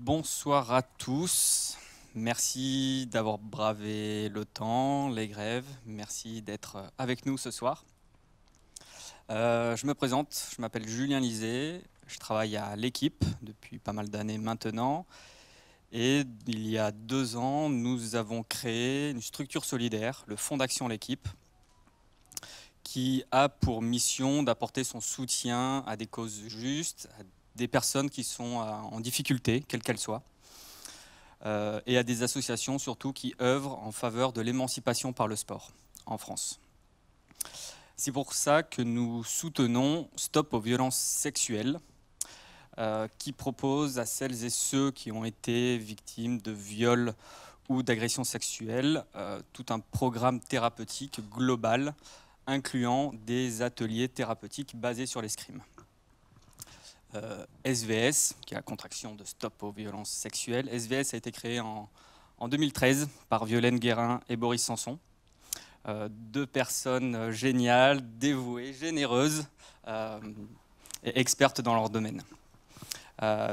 Bonsoir à tous. Merci d'avoir bravé le temps, les grèves. Merci d'être avec nous ce soir. Je me présente, je m'appelle Julien Lisée. Je travaille à l'équipe depuis pas mal d'années maintenant. Et il y a 2 ans, nous avons créé une structure solidaire, le Fonds d'action L'équipe, qui a pour mission d'apporter son soutien à des causes justes, à des personnes qui sont en difficulté, quelles qu'elles soient, et à des associations surtout qui œuvrent en faveur de l'émancipation par le sport en France. C'est pour ça que nous soutenons Stop aux violences sexuelles, qui propose à celles et ceux qui ont été victimes de viols ou d'agressions sexuelles tout un programme thérapeutique global incluant des ateliers thérapeutiques basés sur l'escrime. SVS, qui est la contraction de Stop aux violences sexuelles. SVS a été créé en 2013 par Violaine Guérin et Boris Sanson. 2 personnes géniales, dévouées, généreuses et expertes dans leur domaine.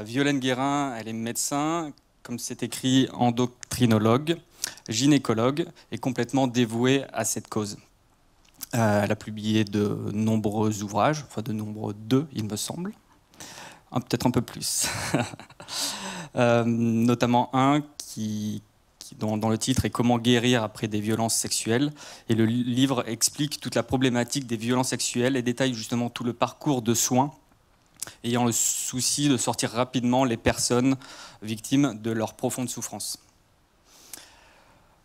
Violaine Guérin, elle est médecin, comme c'est écrit, endocrinologue, gynécologue et complètement dévouée à cette cause. Elle a publié de nombreux ouvrages, enfin de nombreux 2, il me semble, peut-être un peu plus, notamment un dont le titre est « Comment guérir après des violences sexuelles ». Et le livre explique toute la problématique des violences sexuelles et détaille justement tout le parcours de soins, ayant le souci de sortir rapidement les personnes victimes de leur profonde souffrance.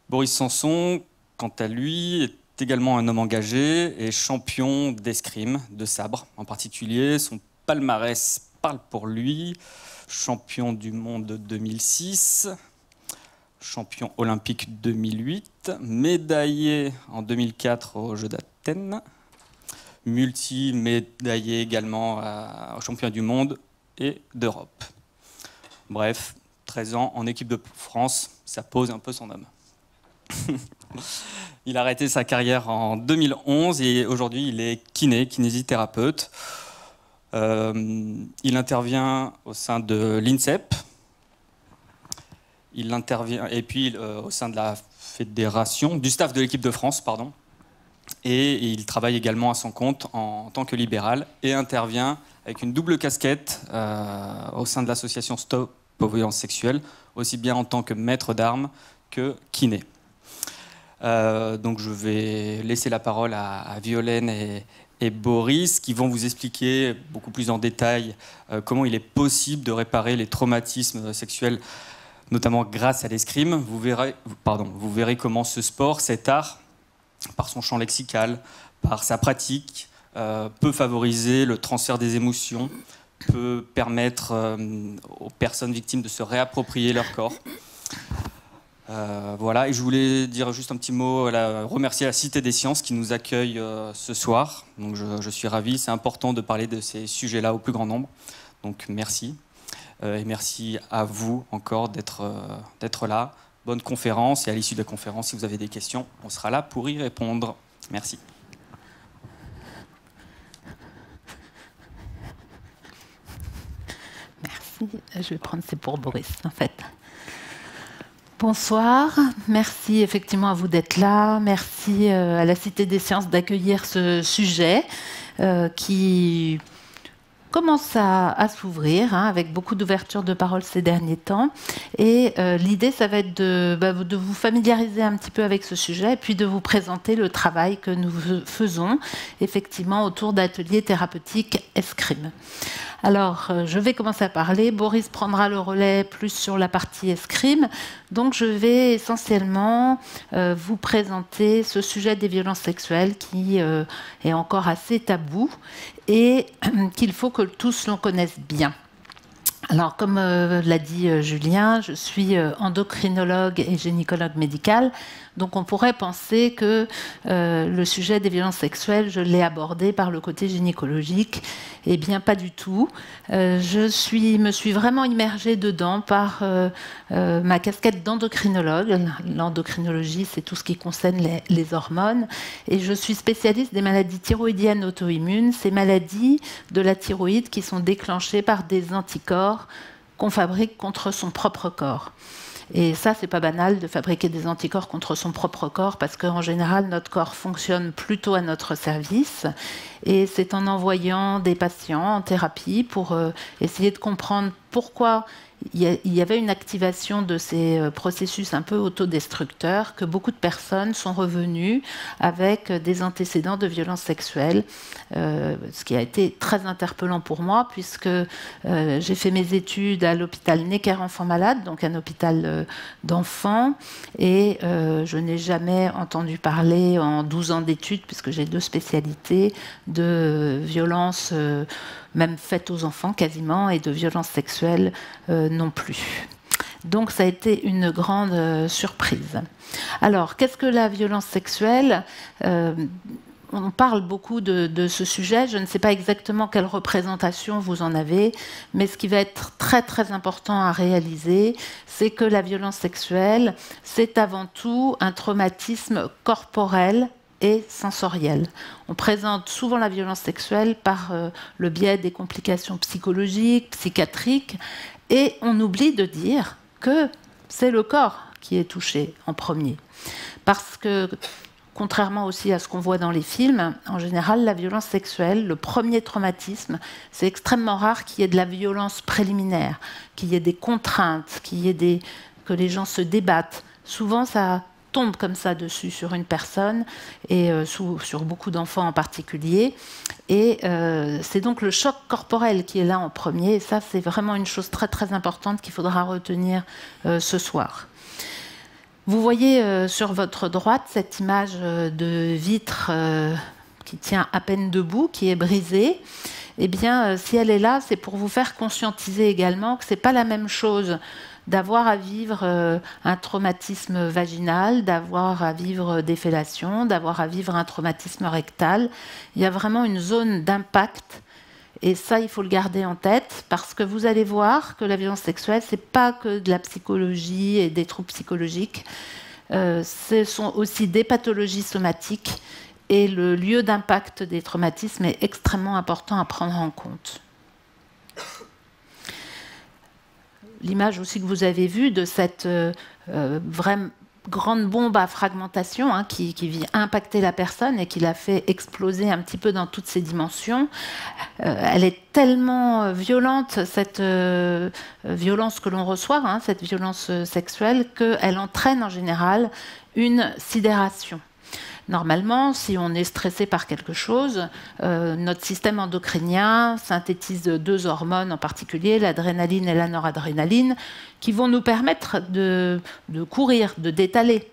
Boris Sanson, quant à lui, est également un homme engagé et champion d'escrime, de sabre en particulier. Son palmarès parle pour lui. Champion du monde 2006, champion olympique 2008, médaillé en 2004 aux Jeux d'Athènes, multi-médaillé également aux championnats du monde et d'Europe. Bref, 13 ans en équipe de France, ça pose un peu son homme. Il a arrêté sa carrière en 2011 et aujourd'hui il est kinésithérapeute. Il intervient au sein de l'INSEP. Il intervient et puis au sein de la fédération, du staff de l'équipe de France, pardon. Et il travaille également à son compte en tant que libéral et intervient avec une double casquette au sein de l'association Stop aux violences sexuelles, aussi bien en tant que maître d'armes que kiné. Donc je vais laisser la parole à Violaine et Boris qui vont vous expliquer beaucoup plus en détail comment il est possible de réparer les traumatismes sexuels, notamment grâce à l'escrime. Vous verrez comment ce sport, cet art, par son champ lexical, par sa pratique, peut favoriser le transfert des émotions, peut permettre aux personnes victimes de se réapproprier leur corps. Voilà, et je voulais dire juste un petit mot, remercier la Cité des Sciences qui nous accueille ce soir. Donc je suis ravi, c'est important de parler de ces sujets-là au plus grand nombre. Donc merci. Et merci à vous encore d'être là. Bonne conférence, et à l'issue de la conférence, si vous avez des questions, on sera là pour y répondre. Merci. Merci. Je vais prendre, c'est pour Boris, en fait. Bonsoir, merci effectivement à vous d'être là, merci à la Cité des Sciences d'accueillir ce sujet qui commence à s'ouvrir avec beaucoup d'ouverture de parole ces derniers temps. Et l'idée, ça va être de vous familiariser un petit peu avec ce sujet et puis de vous présenter le travail que nous faisons effectivement autour d'ateliers thérapeutiques escrime. Alors, je vais commencer à parler. Boris prendra le relais plus sur la partie escrime. Donc, je vais essentiellement vous présenter ce sujet des violences sexuelles qui est encore assez tabou et qu'il faut que tous l'on connaisse bien. Alors, comme l'a dit Julien, je suis endocrinologue et gynécologue médical. Donc, on pourrait penser que le sujet des violences sexuelles, je l'ai abordé par le côté gynécologique. Eh bien, pas du tout. Me suis vraiment immergée dedans par ma casquette d'endocrinologue. L'endocrinologie, c'est tout ce qui concerne les hormones. Et je suis spécialiste des maladies thyroïdiennes auto-immunes, ces maladies de la thyroïde qui sont déclenchées par des anticorps qu'on fabrique contre son propre corps. Et ça, c'est pas banal de fabriquer des anticorps contre son propre corps, parce qu'en général, notre corps fonctionne plutôt à notre service. Et c'est en envoyant des patients en thérapie pour essayer de comprendre pourquoi il y avait une activation de ces processus un peu autodestructeurs, que beaucoup de personnes sont revenues avec des antécédents de violences sexuelles, ce qui a été très interpellant pour moi, puisque j'ai fait mes études à l'hôpital Necker-Enfants Malades, donc un hôpital d'enfants, et je n'ai jamais entendu parler en 12 ans d'études, puisque j'ai 2 spécialités, de violences même faites aux enfants quasiment, et de violences sexuelles non plus. Donc ça a été une grande surprise. Alors, qu'est-ce que la violence sexuelle ? On parle beaucoup de ce sujet. Je ne sais pas exactement quelle représentation vous en avez, mais ce qui va être très très important à réaliser, c'est que la violence sexuelle, c'est avant tout un traumatisme corporel et sensorielle. On présente souvent la violence sexuelle par le biais des complications psychologiques, psychiatriques, et on oublie de dire que c'est le corps qui est touché en premier. Parce que, contrairement aussi à ce qu'on voit dans les films, en général, la violence sexuelle, le premier traumatisme, c'est extrêmement rare qu'il y ait de la violence préliminaire, qu'il y ait des contraintes, que les gens se débattent. Souvent, ça tombe comme ça dessus sur une personne, et sur beaucoup d'enfants en particulier. Et c'est donc le choc corporel qui est là en premier. Et ça, c'est vraiment une chose très très importante qu'il faudra retenir ce soir. Vous voyez sur votre droite cette image de vitre qui tient à peine debout, qui est brisée. Eh bien, si elle est là, c'est pour vous faire conscientiser également que ce n'est pas la même chose d'avoir à vivre un traumatisme vaginal, d'avoir à vivre des fellations, d'avoir à vivre un traumatisme rectal. Il y a vraiment une zone d'impact, et ça, il faut le garder en tête, parce que vous allez voir que la violence sexuelle, ce n'est pas que de la psychologie et des troubles psychologiques, ce sont aussi des pathologies somatiques, et le lieu d'impact des traumatismes est extrêmement important à prendre en compte. L'image aussi que vous avez vue de cette vraie grande bombe à fragmentation qui vient impacter la personne et qui la fait exploser un petit peu dans toutes ses dimensions. Elle est tellement violente, cette violence que l'on reçoit, cette violence sexuelle, qu'elle entraîne en général une sidération. Normalement, si on est stressé par quelque chose, notre système endocrinien synthétise 2 hormones en particulier, l'adrénaline et la noradrénaline, qui vont nous permettre de courir, de d'étaler.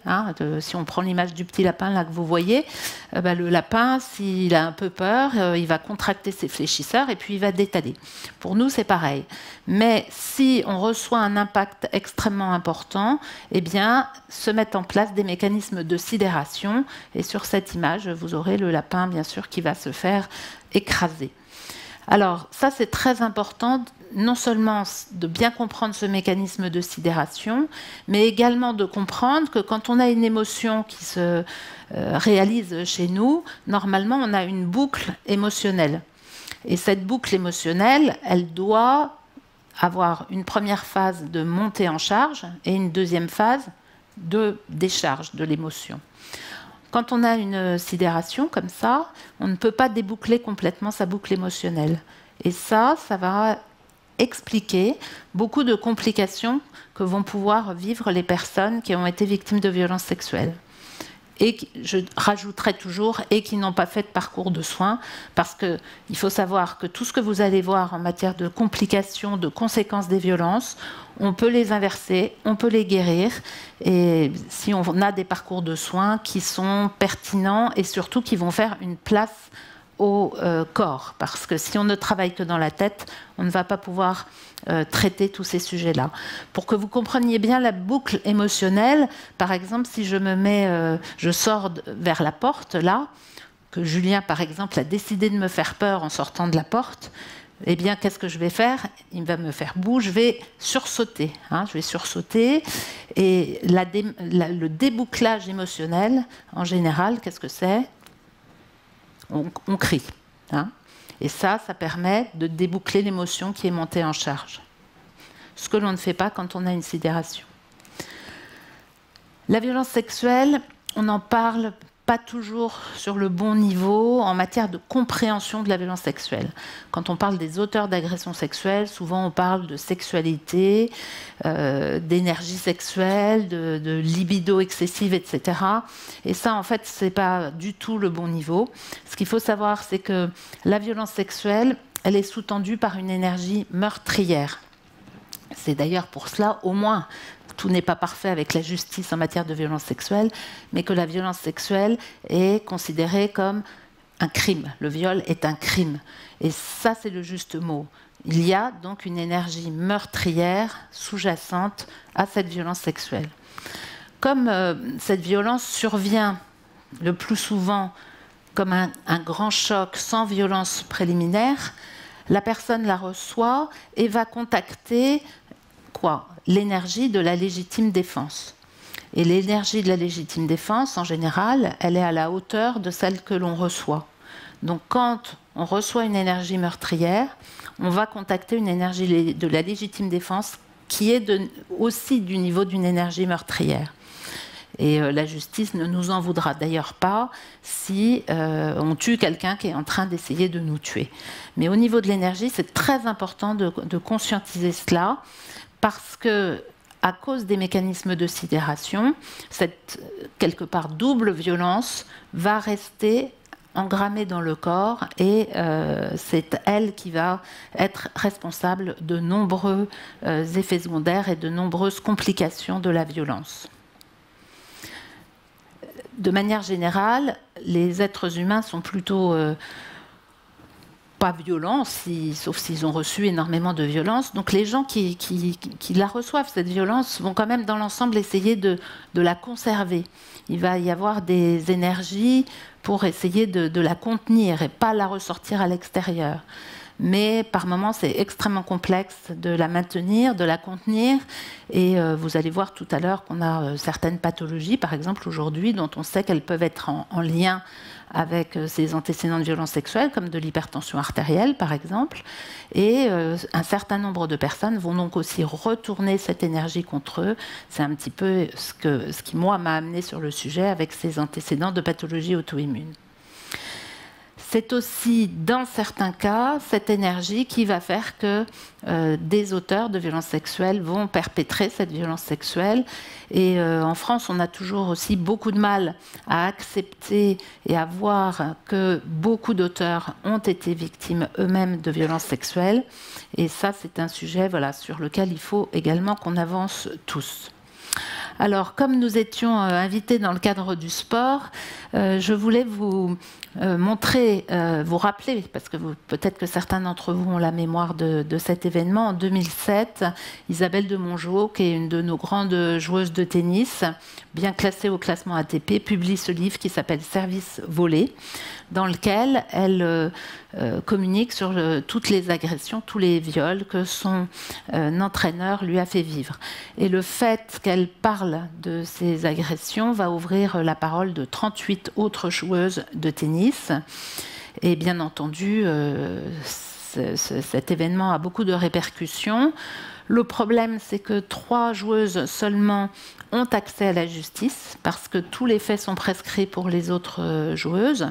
Si on prend l'image du petit lapin là que vous voyez, le lapin, s'il a un peu peur, il va contracter ses fléchisseurs et puis il va d'étaler. Pour nous, c'est pareil. Mais si on reçoit un impact extrêmement important, eh bien, se mettent en place des mécanismes de sidération. Et sur cette image, vous aurez le lapin, bien sûr, qui va se faire écraser. Alors, ça, c'est très important, non seulement de bien comprendre ce mécanisme de sidération, mais également de comprendre que quand on a une émotion qui se réalise chez nous, normalement, on a une boucle émotionnelle. Et cette boucle émotionnelle, elle doit avoir une première phase de montée en charge et une deuxième phase de décharge de l'émotion. Quand on a une sidération comme ça, on ne peut pas déboucler complètement sa boucle émotionnelle. Et ça va expliquer beaucoup de complications que vont pouvoir vivre les personnes qui ont été victimes de violences sexuelles. Et je rajouterai toujours, et qui n'ont pas fait de parcours de soins, parce qu'il faut savoir que tout ce que vous allez voir en matière de complications, de conséquences des violences, on peut les inverser, on peut les guérir, et si on a des parcours de soins qui sont pertinents et surtout qui vont faire une place au corps, parce que si on ne travaille que dans la tête, on ne va pas pouvoir traiter tous ces sujets-là. Pour que vous compreniez bien la boucle émotionnelle, par exemple, si je sors vers la porte, là, que Julien, par exemple, a décidé de me faire peur en sortant de la porte, eh bien, qu'est-ce que je vais faire? Il va me faire bouger, je vais sursauter. Je vais sursauter. Et le débouclage émotionnel, en général, qu'est-ce que c'est? On crie. Et ça permet de déboucler l'émotion qui est montée en charge. ce que l'on ne fait pas quand on a une sidération. La violence sexuelle, on n'en parle pas toujours sur le bon niveau en matière de compréhension de la violence sexuelle. Quand on parle des auteurs d'agressions sexuelles, souvent on parle de sexualité, d'énergie sexuelle, de libido excessive, etc. Et ça, en fait, ce n'est pas du tout le bon niveau. Ce qu'il faut savoir, c'est que la violence sexuelle, elle est sous-tendue par une énergie meurtrière. C'est d'ailleurs pour cela, au moins, tout n'est pas parfait avec la justice en matière de violence sexuelle, mais que la violence sexuelle est considérée comme un crime. Le viol est un crime. Et ça, c'est le juste mot. Il y a donc une énergie meurtrière sous-jacente à cette violence sexuelle. Comme cette violence survient le plus souvent comme un grand choc sans violence préliminaire, la personne la reçoit et va contacter quoi ? L'énergie de la légitime défense. Et l'énergie de la légitime défense, en général, elle est à la hauteur de celle que l'on reçoit. Donc quand on reçoit une énergie meurtrière, on va contacter une énergie de la légitime défense qui est aussi du niveau d'une énergie meurtrière. Et la justice ne nous en voudra d'ailleurs pas si on tue quelqu'un qui est en train d'essayer de nous tuer. Mais au niveau de l'énergie, c'est très important de conscientiser cela, parce que, à cause des mécanismes de sidération, cette quelque part double violence va rester engrammée dans le corps et c'est elle qui va être responsable de nombreux effets secondaires et de nombreuses complications de la violence. De manière générale, les êtres humains sont plutôt pas violents, sauf s'ils ont reçu énormément de violence. Donc les gens qui la reçoivent, cette violence, vont quand même dans l'ensemble essayer de la conserver. Il va y avoir des énergies pour essayer de la contenir et pas la ressortir à l'extérieur. Mais par moments, c'est extrêmement complexe de la maintenir, de la contenir. Et vous allez voir tout à l'heure qu'on a certaines pathologies, par exemple aujourd'hui, dont on sait qu'elles peuvent être en lien avec ces antécédents de violences sexuelles, comme de l'hypertension artérielle, par exemple. Et un certain nombre de personnes vont donc aussi retourner cette énergie contre eux. C'est un petit peu ce qui, moi, m'a amené sur le sujet avec ces antécédents de pathologie auto-immune. C'est aussi, dans certains cas, cette énergie qui va faire que des auteurs de violences sexuelles vont perpétrer cette violence sexuelle. Et en France, on a toujours aussi beaucoup de mal à accepter et à voir que beaucoup d'auteurs ont été victimes eux-mêmes de violences sexuelles. Et ça, c'est un sujet sur lequel il faut également qu'on avance tous. Alors, comme nous étions invités dans le cadre du sport, je voulais vous montrer, vous rappeler, parce que peut-être que certains d'entre vous ont la mémoire de cet événement. En 2007, Isabelle de Mongeau, qui est une de nos grandes joueuses de tennis, bien classée au classement ATP, publie ce livre qui s'appelle Service volé, dans lequel elle communique sur toutes les agressions, tous les viols que son entraîneur lui a fait vivre. Et le fait qu'elle parle de ces agressions va ouvrir la parole de 38 autres joueuses de tennis. Et bien entendu, cet événement a beaucoup de répercussions. Le problème, c'est que 3 joueuses seulement ont accès à la justice, parce que tous les faits sont prescrits pour les autres joueuses.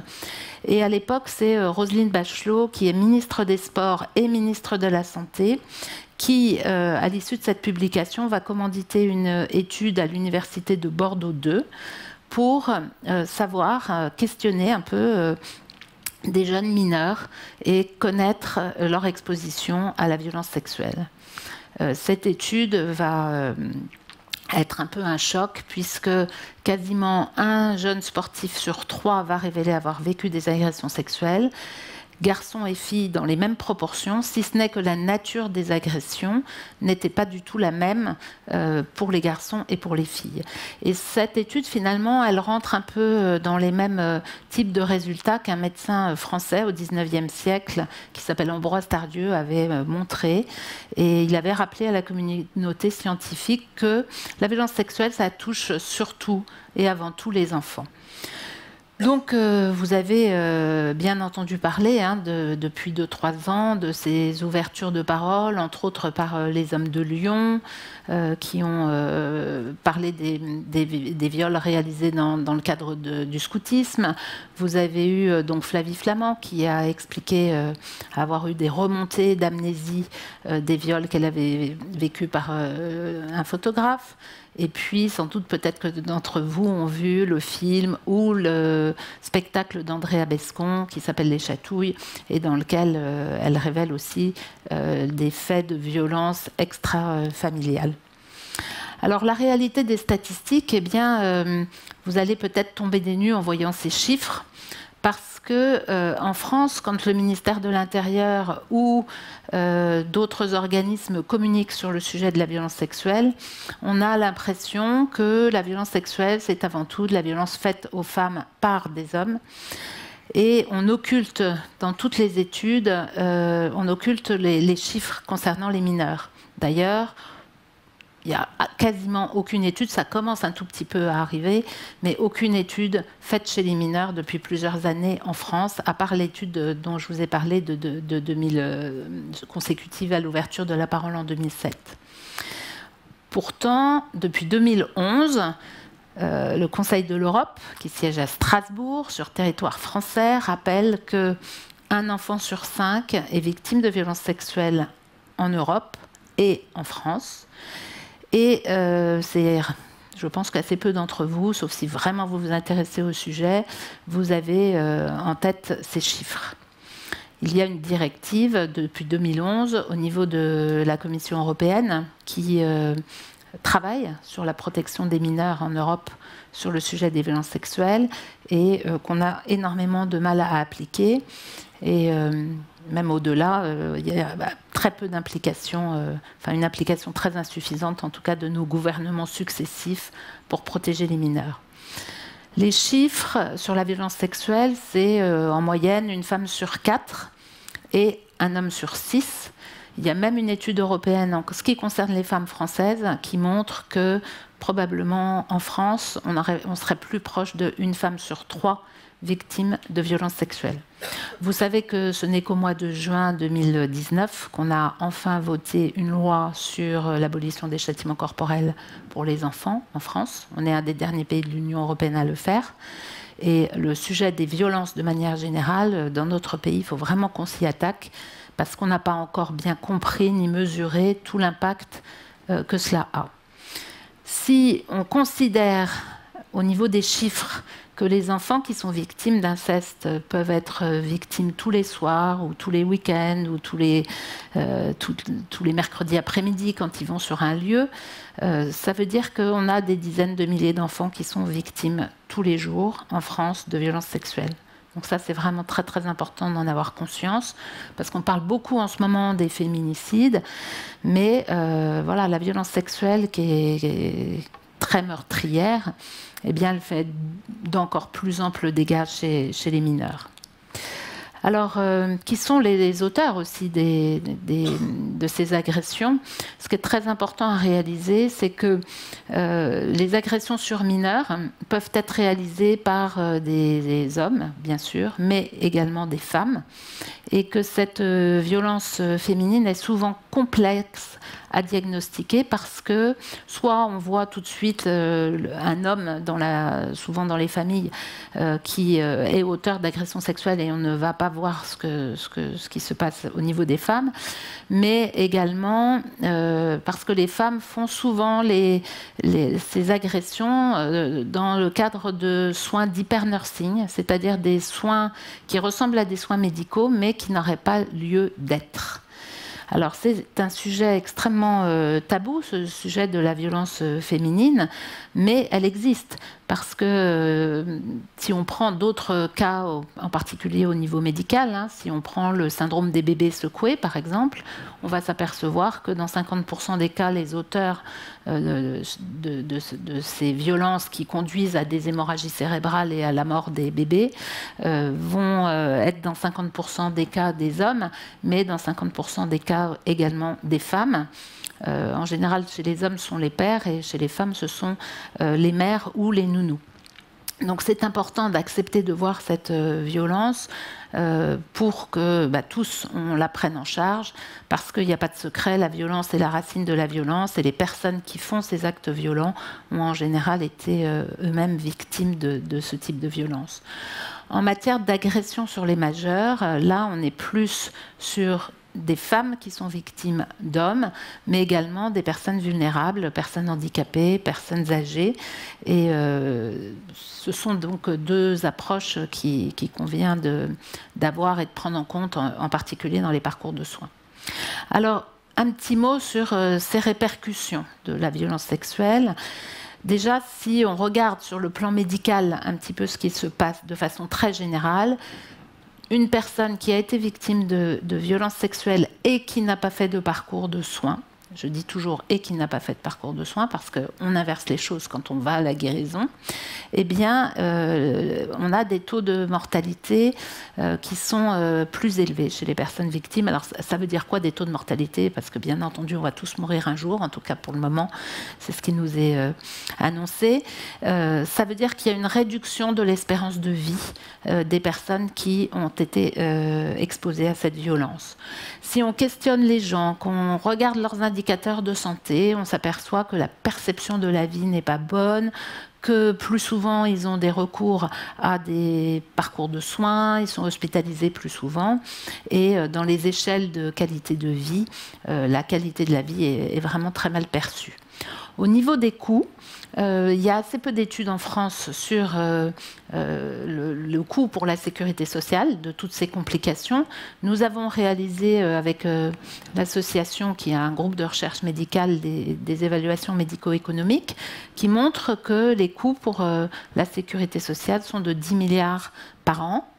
Et à l'époque, c'est Roselyne Bachelot, qui est ministre des Sports et ministre de la Santé, qui, à l'issue de cette publication, va commanditer une étude à l'université de Bordeaux 2 pour questionner un peu des jeunes mineurs et connaître leur exposition à la violence sexuelle. Cette étude va être un peu un choc, puisque quasiment un jeune sportif sur 3 va révéler avoir vécu des agressions sexuelles, garçons et filles dans les mêmes proportions, si ce n'est que la nature des agressions n'était pas du tout la même pour les garçons et pour les filles. Et cette étude, finalement, elle rentre un peu dans les mêmes types de résultats qu'un médecin français au XIXe siècle, qui s'appelle Ambroise Tardieu, avait montré. Et il avait rappelé à la communauté scientifique que la violence sexuelle, ça touche surtout et avant tout les enfants. Donc, vous avez bien entendu parler depuis 2-3 ans de ces ouvertures de parole, entre autres par les Hommes de Lyon, qui ont parlé des viols réalisés dans le cadre du scoutisme. Vous avez eu donc Flavie Flament qui a expliqué avoir eu des remontées d'amnésie des viols qu'elle avait vécus par un photographe. Et puis, sans doute, peut-être que d'entre vous ont vu le film ou le spectacle d'Andrea Bescon qui s'appelle Les Chatouilles et dans lequel elle révèle aussi des faits de violence extra-familiale. Alors, la réalité des statistiques, eh bien, vous allez peut-être tomber des nues en voyant ces chiffres. Parce que en France, quand le ministère de l'Intérieur ou d'autres organismes communiquent sur le sujet de la violence sexuelle, on a l'impression que la violence sexuelle, c'est avant tout de la violence faite aux femmes par des hommes. Et on occulte, dans toutes les études, on occulte les chiffres concernant les mineurs. D'ailleurs, il n'y a quasiment aucune étude, ça commence un tout petit peu à arriver, mais aucune étude faite chez les mineurs depuis plusieurs années en France, à part l'étude dont je vous ai parlé de 2000, consécutive à l'ouverture de la parole en 2007. Pourtant, depuis 2011, le Conseil de l'Europe, qui siège à Strasbourg, sur territoire français, rappelle qu'un enfant sur 5 est victime de violences sexuelles en Europe et en France. Et je pense qu'assez peu d'entre vous, sauf si vraiment vous vous intéressez au sujet, vous avez en tête ces chiffres. Il y a une directive depuis 2011 au niveau de la Commission européenne qui travaille sur la protection des mineurs en Europe sur le sujet des violences sexuelles et qu'on a énormément de mal à appliquer. Et même au-delà, il y a très peu d'implication, enfin une implication très insuffisante en tout cas de nos gouvernements successifs pour protéger les mineurs. Les chiffres sur la violence sexuelle, c'est en moyenne une femme sur 4 et un homme sur 6. Il y a même une étude européenne en ce qui concerne les femmes françaises qui montre que probablement en France, on serait plus proche d'une femme sur 3 victimes de violences sexuelles. Vous savez que ce n'est qu'au mois de juin 2019 qu'on a enfin voté une loi sur l'abolition des châtiments corporels pour les enfants en France. On est un des derniers pays de l'Union européenne à le faire. Et le sujet des violences de manière générale, dans notre pays, il faut vraiment qu'on s'y attaque parce qu'on n'a pas encore bien compris ni mesuré tout l'impact que cela a. Si on considère au niveau des chiffres que les enfants qui sont victimes d'inceste peuvent être victimes tous les soirs ou tous les week-ends ou tous les mercredis après-midi quand ils vont sur un lieu, ça veut dire qu'on a des dizaines de milliers d'enfants qui sont victimes tous les jours en France de violences sexuelles. Donc ça, c'est vraiment très très important d'en avoir conscience, parce qu'on parle beaucoup en ce moment des féminicides, mais voilà, la violence sexuelle qui est très meurtrière, eh bien, elle fait d'encore plus amples dégâts chez les mineurs. Alors, qui sont les auteurs aussi de ces agressions? Ce qui est très important à réaliser, c'est que les agressions sur mineurs peuvent être réalisées par des hommes, bien sûr, mais également des femmes, et que cette violence féminine est souvent complexe à diagnostiquer parce que soit on voit tout de suite un homme, souvent dans les familles, qui est auteur d'agressions sexuelles et on ne va pas voir ce qui se passe au niveau des femmes, mais également parce que les femmes font souvent ces agressions dans le cadre de soins d'hypernursing, c'est-à-dire des soins qui ressemblent à des soins médicaux mais qui n'auraient pas lieu d'être. Alors c'est un sujet extrêmement tabou, ce sujet de la violence féminine, mais elle existe parce que si on prend d'autres cas, en particulier au niveau médical, si on prend le syndrome des bébés secoués par exemple, on va s'apercevoir que dans 50% des cas, les auteurs de ces violences qui conduisent à des hémorragies cérébrales et à la mort des bébés vont être dans 50% des cas des hommes, mais dans 50% des cas également des femmes. En général, chez les hommes, ce sont les pères et chez les femmes, ce sont les mères ou les nounous. Donc c'est important d'accepter de voir cette violence pour que tous on la prenne en charge, parce qu'il n'y a pas de secret, la violence est la racine de la violence, et les personnes qui font ces actes violents ont en général été eux-mêmes victimes de ce type de violence. En matière d'agression sur les majeurs, là on est plus sur des femmes qui sont victimes d'hommes, mais également des personnes vulnérables, personnes handicapées, personnes âgées. Et ce sont donc deux approches qui convient d'avoir et de prendre en compte, en particulier dans les parcours de soins. Alors, un petit mot sur ces répercussions de la violence sexuelle. Déjà, si on regarde sur le plan médical un petit peu ce qui se passe de façon très générale, une personne qui a été victime de violences sexuelles et qui n'a pas fait de parcours de soins, je dis toujours « et qui n'a pas fait de parcours de soins » parce qu'on inverse les choses quand on va à la guérison, eh bien, on a des taux de mortalité qui sont plus élevés chez les personnes victimes. Alors, ça veut dire quoi des taux de mortalité? Parce que, bien entendu, on va tous mourir un jour, en tout cas pour le moment, c'est ce qui nous est annoncé. Ça veut dire qu'il y a une réduction de l'espérance de vie des personnes qui ont été exposées à cette violence. Si on questionne les gens, qu'on regarde leurs indicateurs de santé, on s'aperçoit que la perception de la vie n'est pas bonne, que plus souvent ils ont des recours à des parcours de soins, ils sont hospitalisés plus souvent, et dans les échelles de qualité de vie, la qualité de la vie est vraiment très mal perçue. Au niveau des coûts, il y a assez peu d'études en France sur le coût pour la sécurité sociale de toutes ces complications. Nous avons réalisé avec l'association qui a un groupe de recherche médicale des évaluations médico-économiques qui montrent que les coûts pour la sécurité sociale sont de 10 milliards par an.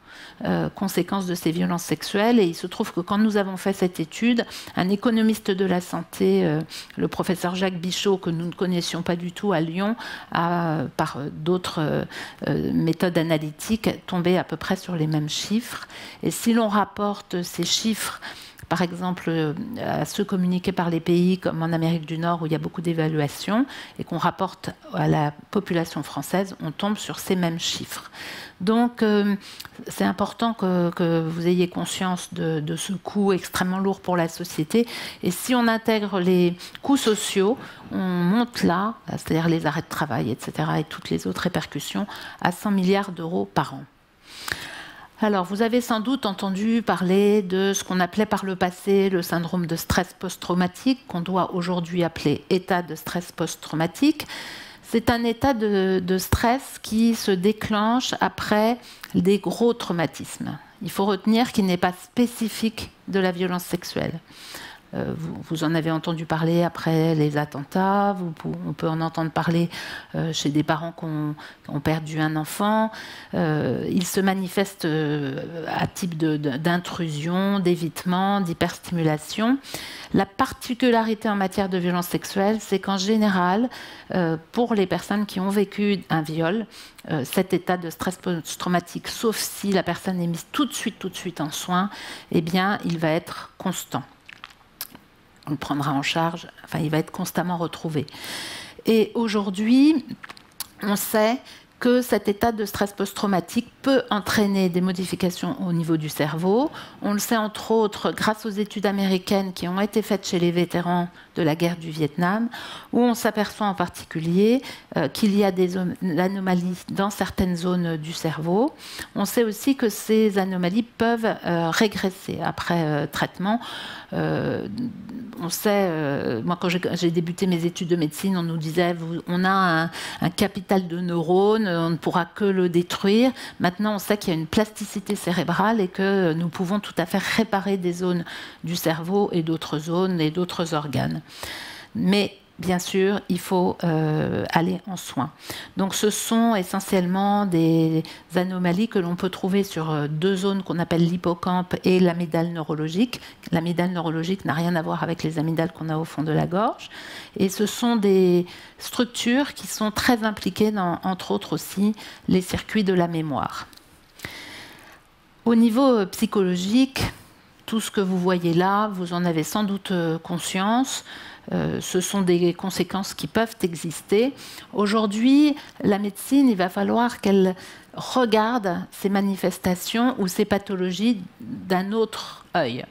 Conséquence de ces violences sexuelles. Et il se trouve que quand nous avons fait cette étude, un économiste de la santé, le professeur Jacques Bichot, que nous ne connaissions pas du tout à Lyon, a, par d'autres méthodes analytiques, tombé à peu près sur les mêmes chiffres. Et si l'on rapporte ces chiffres, par exemple, à ceux communiqués par les pays comme en Amérique du Nord où il y a beaucoup d'évaluations et qu'on rapporte à la population française, on tombe sur ces mêmes chiffres. Donc, c'est important que vous ayez conscience de ce coût extrêmement lourd pour la société. Et si on intègre les coûts sociaux, on monte là, c'est-à-dire les arrêts de travail, etc., et toutes les autres répercussions, à 100 milliards d'euros par an. Alors, vous avez sans doute entendu parler de ce qu'on appelait par le passé le syndrome de stress post-traumatique, qu'on doit aujourd'hui appeler état de stress post-traumatique. C'est un état de stress qui se déclenche après des gros traumatismes. Il faut retenir qu'il n'est pas spécifique de la violence sexuelle. Vous en avez entendu parler après les attentats, on peut en entendre parler chez des parents qui ont perdu un enfant. Il se manifeste à type d'intrusion, d'évitement, d'hyperstimulation. La particularité en matière de violence sexuelle, c'est qu'en général, pour les personnes qui ont vécu un viol, cet état de stress post-traumatique, sauf si la personne est mise tout de suite en soins, eh bien, il va être constant. On le prendra en charge, enfin, il va être constamment retrouvé. Et aujourd'hui, on sait que cet état de stress post-traumatique peut entraîner des modifications au niveau du cerveau. On le sait entre autres grâce aux études américaines qui ont été faites chez les vétérans de la guerre du Vietnam, où on s'aperçoit en particulier qu'il y a des anomalies dans certaines zones du cerveau. On sait aussi que ces anomalies peuvent régresser après traitement. On sait, moi quand j'ai débuté mes études de médecine, on nous disait on a un capital de neurones, on ne pourra que le détruire. Maintenant, on sait qu'il y a une plasticité cérébrale et que nous pouvons tout à fait réparer des zones du cerveau et d'autres zones et d'autres organes. Mais bien sûr, il faut aller en soins. Donc ce sont essentiellement des anomalies que l'on peut trouver sur deux zones qu'on appelle l'hippocampe et l'amygdale neurologique. L'amygdale neurologique n'a rien à voir avec les amygdales qu'on a au fond de la gorge. Et ce sont des structures qui sont très impliquées dans, entre autres aussi, les circuits de la mémoire. Au niveau psychologique, tout ce que vous voyez là, vous en avez sans doute conscience. ce sont des conséquences qui peuvent exister. Aujourd'hui, la médecine, il va falloir qu'elle regarde ces manifestations ou ces pathologies d'un autre œil.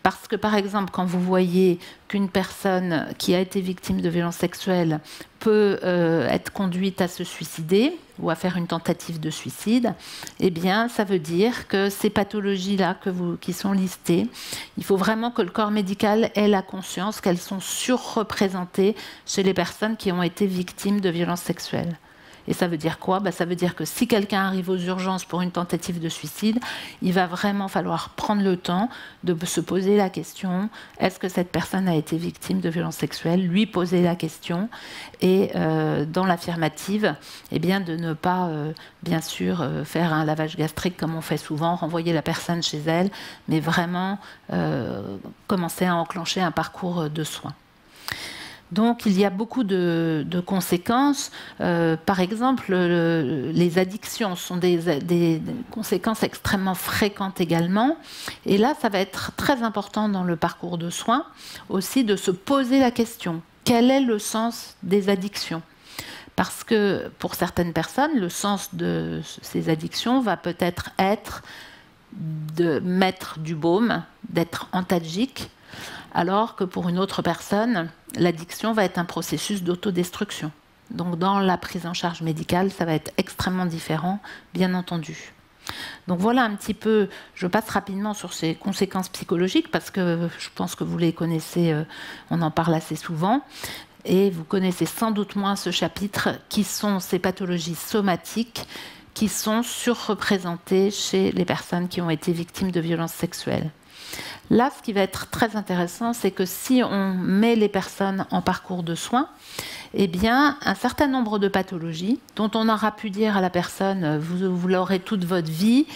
Parce que, par exemple, quand vous voyez qu'une personne qui a été victime de violences sexuelles peut être conduite à se suicider ou à faire une tentative de suicide, eh bien, ça veut dire que ces pathologies-là qui sont listées, il faut vraiment que le corps médical ait la conscience qu'elles sont surreprésentées chez les personnes qui ont été victimes de violences sexuelles. Et ça veut dire quoi? Ça veut dire que si quelqu'un arrive aux urgences pour une tentative de suicide, il va vraiment falloir prendre le temps de se poser la question, est-ce que cette personne a été victime de violences sexuelles? Lui poser la question et dans l'affirmative, eh bien, de ne pas, bien sûr, faire un lavage gastrique comme on fait souvent, renvoyer la personne chez elle, mais vraiment commencer à enclencher un parcours de soins. Donc, il y a beaucoup de conséquences. Par exemple, les addictions sont des conséquences extrêmement fréquentes également. Et là, ça va être très important dans le parcours de soins aussi de se poser la question. Quel est le sens des addictions? Parce que pour certaines personnes, le sens de ces addictions va peut-être être de mettre du baume, d'être antalgique, alors que pour une autre personne, l'addiction va être un processus d'autodestruction. Donc dans la prise en charge médicale, ça va être extrêmement différent, bien entendu. Donc voilà un petit peu, je passe rapidement sur ces conséquences psychologiques, parce que je pense que vous les connaissez, on en parle assez souvent, et vous connaissez sans doute moins ce chapitre, qui sont ces pathologies somatiques, qui sont surreprésentées chez les personnes qui ont été victimes de violences sexuelles. Là, ce qui va être très intéressant, c'est que si on met les personnes en parcours de soins, eh bien, un certain nombre de pathologies dont on aura pu dire à la personne, vous l'aurez toute votre vie,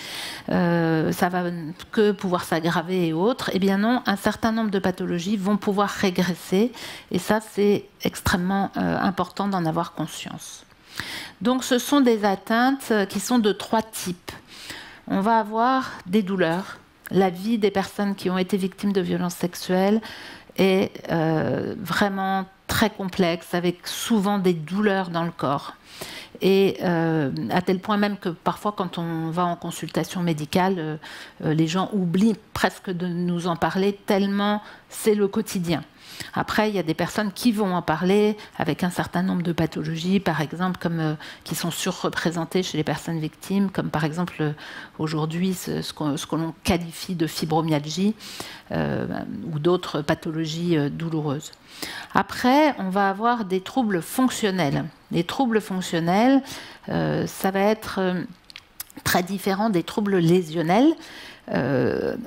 ça va que pouvoir s'aggraver et autres, eh bien non, un certain nombre de pathologies vont pouvoir régresser, et ça, c'est extrêmement important d'en avoir conscience. Donc, ce sont des atteintes qui sont de 3 types. On va avoir des douleurs. La vie des personnes qui ont été victimes de violences sexuelles est vraiment très complexe, avec souvent des douleurs dans le corps. Et à tel point même que parfois, quand on va en consultation médicale, les gens oublient presque de nous en parler, tellement c'est le quotidien. Après, il y a des personnes qui vont en parler avec un certain nombre de pathologies, par exemple, qui sont surreprésentées chez les personnes victimes, comme par exemple aujourd'hui ce que l'on qualifie de fibromyalgie ou d'autres pathologies douloureuses. Après, on va avoir des troubles fonctionnels. Les troubles fonctionnels, ça va être très différent des troubles lésionnels.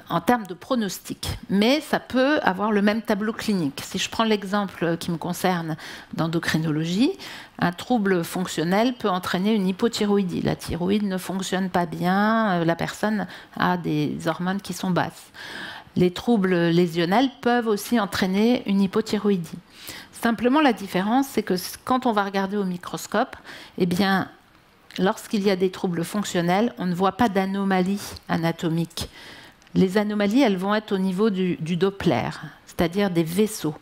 En termes de pronostic, mais ça peut avoir le même tableau clinique. Si je prends l'exemple qui me concerne d'endocrinologie, un trouble fonctionnel peut entraîner une hypothyroïdie. La thyroïde ne fonctionne pas bien, la personne a des hormones qui sont basses. Les troubles lésionnels peuvent aussi entraîner une hypothyroïdie. Simplement, la différence, c'est que quand on va regarder au microscope, eh bien, lorsqu'il y a des troubles fonctionnels, on ne voit pas d'anomalies anatomiques. Les anomalies, elles vont être au niveau du Doppler, c'est-à-dire des vaisseaux.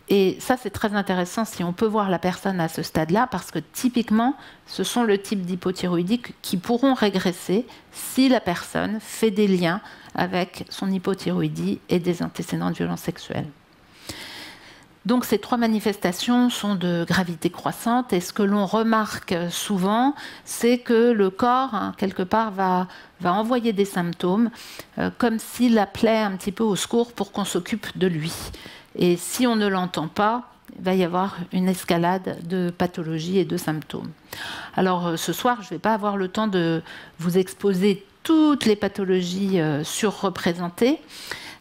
Et ça, c'est très intéressant si on peut voir la personne à ce stade-là, parce que typiquement, ce sont le type d'hypothyroïdie qui pourront régresser si la personne fait des liens avec son hypothyroïdie et des antécédents de violences sexuelles. Donc ces 3 manifestations sont de gravité croissante, et ce que l'on remarque souvent, c'est que le corps, quelque part, va envoyer des symptômes, comme s'il appelait un petit peu au secours pour qu'on s'occupe de lui. Et si on ne l'entend pas, il va y avoir une escalade de pathologies et de symptômes. Alors ce soir, je ne vais pas avoir le temps de vous exposer toutes les pathologies surreprésentées,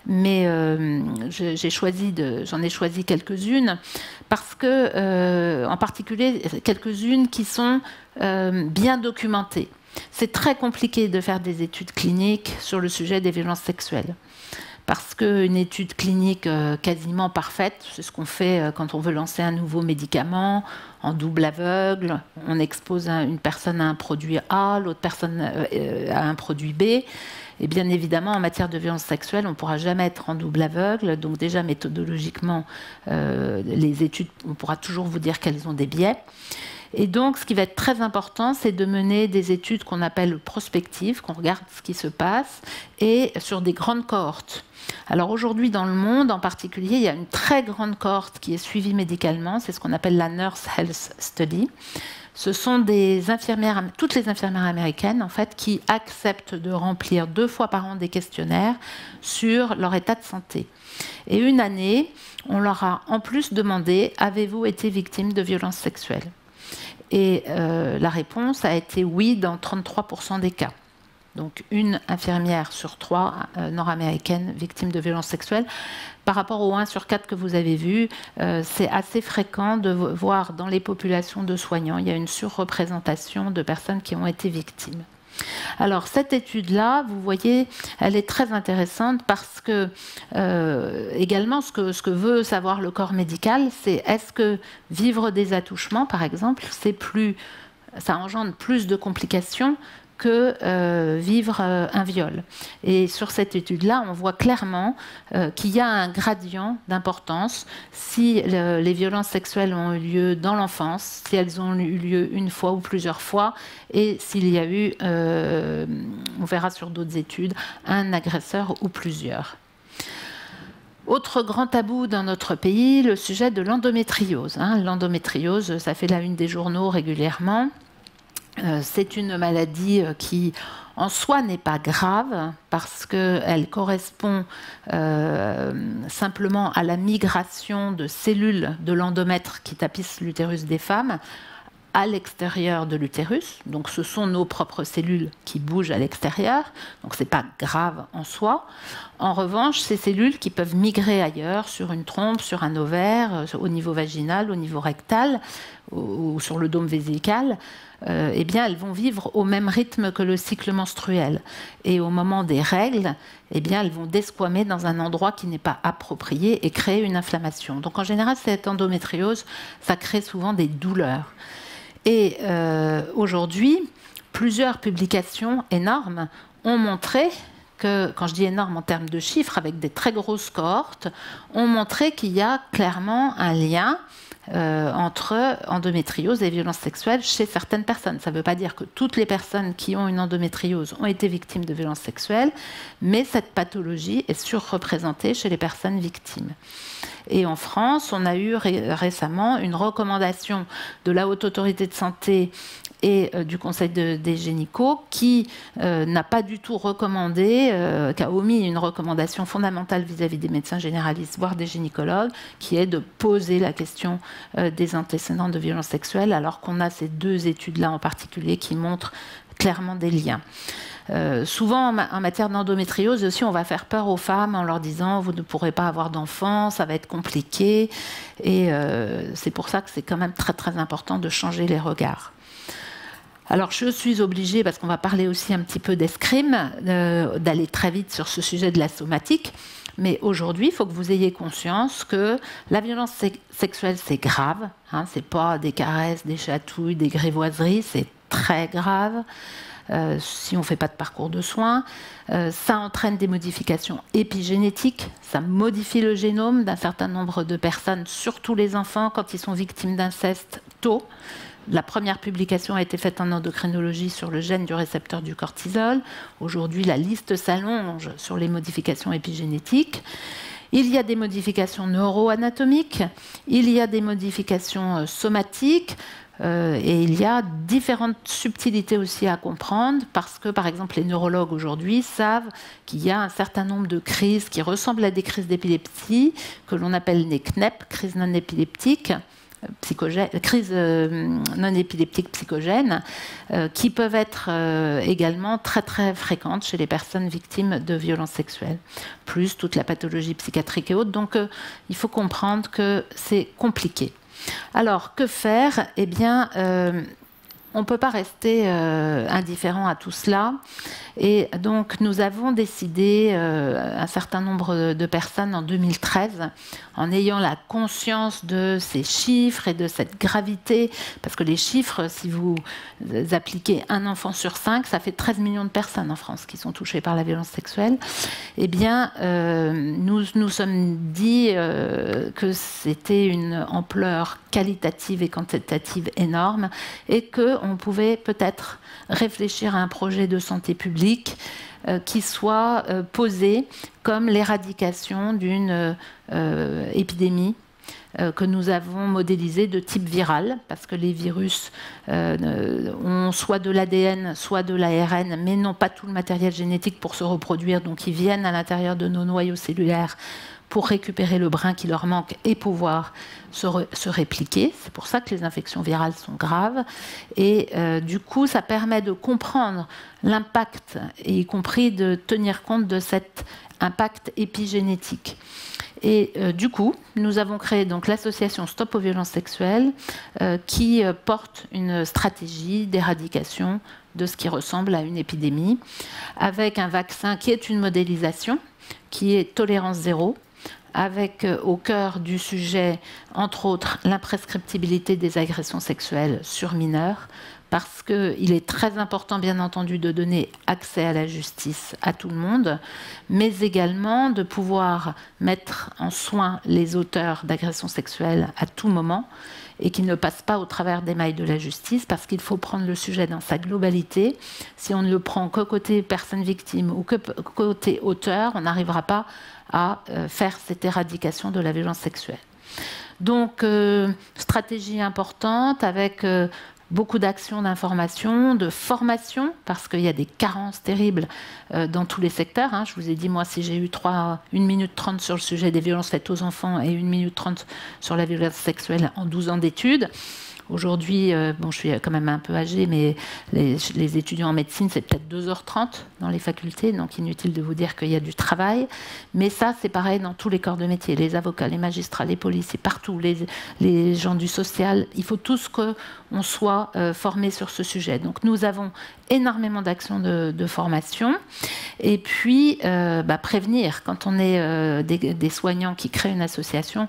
mais j'en ai choisi quelques-unes, parce que, en particulier, quelques-unes qui sont bien documentées. C'est très compliqué de faire des études cliniques sur le sujet des violences sexuelles, parce qu'une étude clinique quasiment parfaite, c'est ce qu'on fait quand on veut lancer un nouveau médicament, en double aveugle, on expose une personne à un produit A, l'autre personne à un produit B. Et bien évidemment, en matière de violence sexuelle, on ne pourra jamais être en double aveugle. Donc déjà, méthodologiquement, les études, on pourra toujours vous dire qu'elles ont des biais. Et donc, ce qui va être très important, c'est de mener des études qu'on appelle prospectives, qu'on regarde ce qui se passe, et sur des grandes cohortes. Alors aujourd'hui, dans le monde en particulier, il y a une très grande cohorte qui est suivie médicalement, c'est ce qu'on appelle la Nurse Health Study. Ce sont des infirmières, toutes les infirmières américaines, en fait, qui acceptent de remplir 2 fois par an des questionnaires sur leur état de santé. Et une année, on leur a en plus demandé « Avez-vous été victime de violences sexuelles ?» Et la réponse a été oui dans 33% des cas. Donc une infirmière sur 3 nord-américaines victimes de violences sexuelles. Par rapport au 1 sur 4 que vous avez vu, c'est assez fréquent de voir dans les populations de soignants, il y a une surreprésentation de personnes qui ont été victimes. Alors cette étude-là, vous voyez, elle est très intéressante parce que également ce que veut savoir le corps médical, c'est est-ce que vivre des attouchements, par exemple, ça engendre plus de complications que vivre un viol. Et sur cette étude-là, on voit clairement qu'il y a un gradient d'importance si les violences sexuelles ont eu lieu dans l'enfance, si elles ont eu lieu une fois ou plusieurs fois, et s'il y a eu, on verra sur d'autres études, un agresseur ou plusieurs. Autre grand tabou dans notre pays, le sujet de l'endométriose. L'endométriose, ça fait la une des journaux régulièrement. C'est une maladie qui, en soi, n'est pas grave parce qu'elle correspond simplement à la migration de cellules de l'endomètre qui tapissent l'utérus des femmes à l'extérieur de l'utérus. Donc ce sont nos propres cellules qui bougent à l'extérieur. Donc ce n'est pas grave en soi. En revanche, ces cellules qui peuvent migrer ailleurs, sur une trompe, sur un ovaire, au niveau vaginal, au niveau rectal ou sur le dôme vésical, eh bien, elles vont vivre au même rythme que le cycle menstruel. Et au moment des règles, eh bien, elles vont desquamer dans un endroit qui n'est pas approprié et créer une inflammation. Donc en général, cette endométriose, ça crée souvent des douleurs. Et aujourd'hui, plusieurs publications énormes ont montré que, quand je dis énorme en termes de chiffres, avec des très grosses cohortes, ont montré qu'il y a clairement un lien entre endométriose et violences sexuelles chez certaines personnes. Ça ne veut pas dire que toutes les personnes qui ont une endométriose ont été victimes de violences sexuelles, mais cette pathologie est surreprésentée chez les personnes victimes. Et en France, on a eu récemment une recommandation de la Haute Autorité de Santé et du Conseil des gynécos qui n'a pas du tout recommandé, qui a omis une recommandation fondamentale vis-à-vis des médecins généralistes, voire des gynécologues, qui est de poser la question des antécédents de violences sexuelles, alors qu'on a ces 2 études-là en particulier qui montrent clairement des liens. Souvent, en matière d'endométriose aussi, on va faire peur aux femmes en leur disant « vous ne pourrez pas avoir d'enfants, ça va être compliqué ». Et c'est pour ça que c'est quand même très très important de changer les regards. Alors je suis obligée, parce qu'on va parler aussi un petit peu d'escrime, d'aller très vite sur ce sujet de la somatique. Mais aujourd'hui, il faut que vous ayez conscience que la violence sexuelle, c'est grave. Ce n'est pas des caresses, des chatouilles, des grivoiseries, c'est très grave. Si on ne fait pas de parcours de soins. Ça entraîne des modifications épigénétiques, ça modifie le génome d'un certain nombre de personnes, surtout les enfants, quand ils sont victimes d'inceste tôt. La première publication a été faite en endocrinologie sur le gène du récepteur du cortisol. Aujourd'hui, la liste s'allonge sur les modifications épigénétiques. Il y a des modifications neuroanatomiques, il y a des modifications somatiques, et il y a différentes subtilités aussi à comprendre parce que, par exemple, les neurologues aujourd'hui savent qu'il y a un certain nombre de crises qui ressemblent à des crises d'épilepsie, que l'on appelle les CNEP, crises non épileptiques, crises non épileptiques psychogènes, qui peuvent être également très très fréquentes chez les personnes victimes de violences sexuelles, plus toute la pathologie psychiatrique et autres. Donc il faut comprendre que c'est compliqué. Alors, que faire? Eh bien, on ne peut pas rester indifférent à tout cela. Et donc, nous avons décidé, un certain nombre de personnes en 2013, en ayant la conscience de ces chiffres et de cette gravité, parce que les chiffres, si vous appliquez un enfant sur 5, ça fait 13 millions de personnes en France qui sont touchées par la violence sexuelle. Eh bien, nous nous sommes dit que c'était une ampleur qualitative et quantitative énorme et qu'on pouvait peut-être réfléchir à un projet de santé publique qui soit posé comme l'éradication d'une épidémie que nous avons modélisée de type viral, parce que les virus ont soit de l'ADN, soit de l'ARN, mais n'ont pas tout le matériel génétique pour se reproduire, donc ils viennent à l'intérieur de nos noyaux cellulaires pour récupérer le brin qui leur manque et pouvoir se répliquer. C'est pour ça que les infections virales sont graves. Et du coup, ça permet de comprendre l'impact, y compris de tenir compte de cet impact épigénétique. Et du coup, nous avons créé donc l'association Stop aux violences sexuelles qui porte une stratégie d'éradication de ce qui ressemble à une épidémie, avec un vaccin qui est une modélisation, qui est tolérance zéro, avec au cœur du sujet, entre autres, l'imprescriptibilité des agressions sexuelles sur mineurs, parce qu'il est très important, bien entendu, de donner accès à la justice à tout le monde, mais également de pouvoir mettre en soin les auteurs d'agressions sexuelles à tout moment et qu'ils ne passent pas au travers des mailles de la justice, parce qu'il faut prendre le sujet dans sa globalité. Si on ne le prend que côté personne victime ou que côté auteur, on n'arrivera pas à faire cette éradication de la violence sexuelle. Donc, stratégie importante avec beaucoup d'actions d'information, de formation, parce qu'il y a des carences terribles dans tous les secteurs. Je vous ai dit, moi, si j'ai eu 1 minute 30 sur le sujet des violences faites aux enfants et 1 minute 30 sur la violence sexuelle en 12 ans d'études. Aujourd'hui, bon, je suis quand même un peu âgée, mais les étudiants en médecine, c'est peut-être 2h30 dans les facultés, donc inutile de vous dire qu'il y a du travail. Mais ça, c'est pareil dans tous les corps de métier, les avocats, les magistrats, les policiers, partout, les gens du social. Il faut tous qu'on soit formés sur ce sujet. Donc nous avons énormément d'actions de formation. Et puis, prévenir. Quand on est des soignants qui créent une association,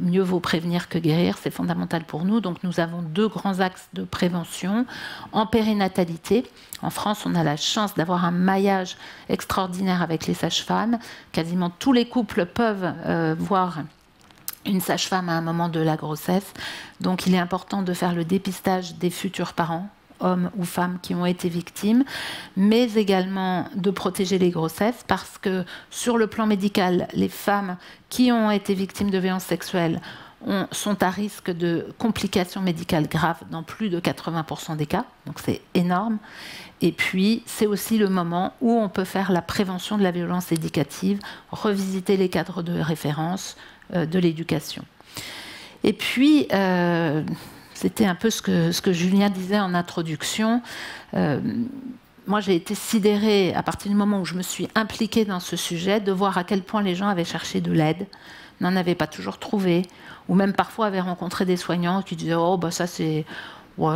mieux vaut prévenir que guérir, c'est fondamental pour nous. Donc nous avons 2 grands axes de prévention. En périnatalité, en France, on a la chance d'avoir un maillage extraordinaire avec les sages-femmes. Quasiment tous les couples peuvent voir une sage-femme à un moment de la grossesse. Donc il est important de faire le dépistage des futurs parents, hommes ou femmes qui ont été victimes, mais également de protéger les grossesses, parce que sur le plan médical, les femmes qui ont été victimes de violences sexuelles sont à risque de complications médicales graves dans plus de 80% des cas, donc c'est énorme. Et puis, c'est aussi le moment où on peut faire la prévention de la violence éducative, revisiter les cadres de référence de l'éducation. Et puis, c'était un peu ce que Julien disait en introduction. Moi, j'ai été sidérée, à partir du moment où je me suis impliquée dans ce sujet, de voir à quel point les gens avaient cherché de l'aide, n'en avaient pas toujours trouvé, ou même parfois avaient rencontré des soignants qui disaient « Oh, bah ça c'est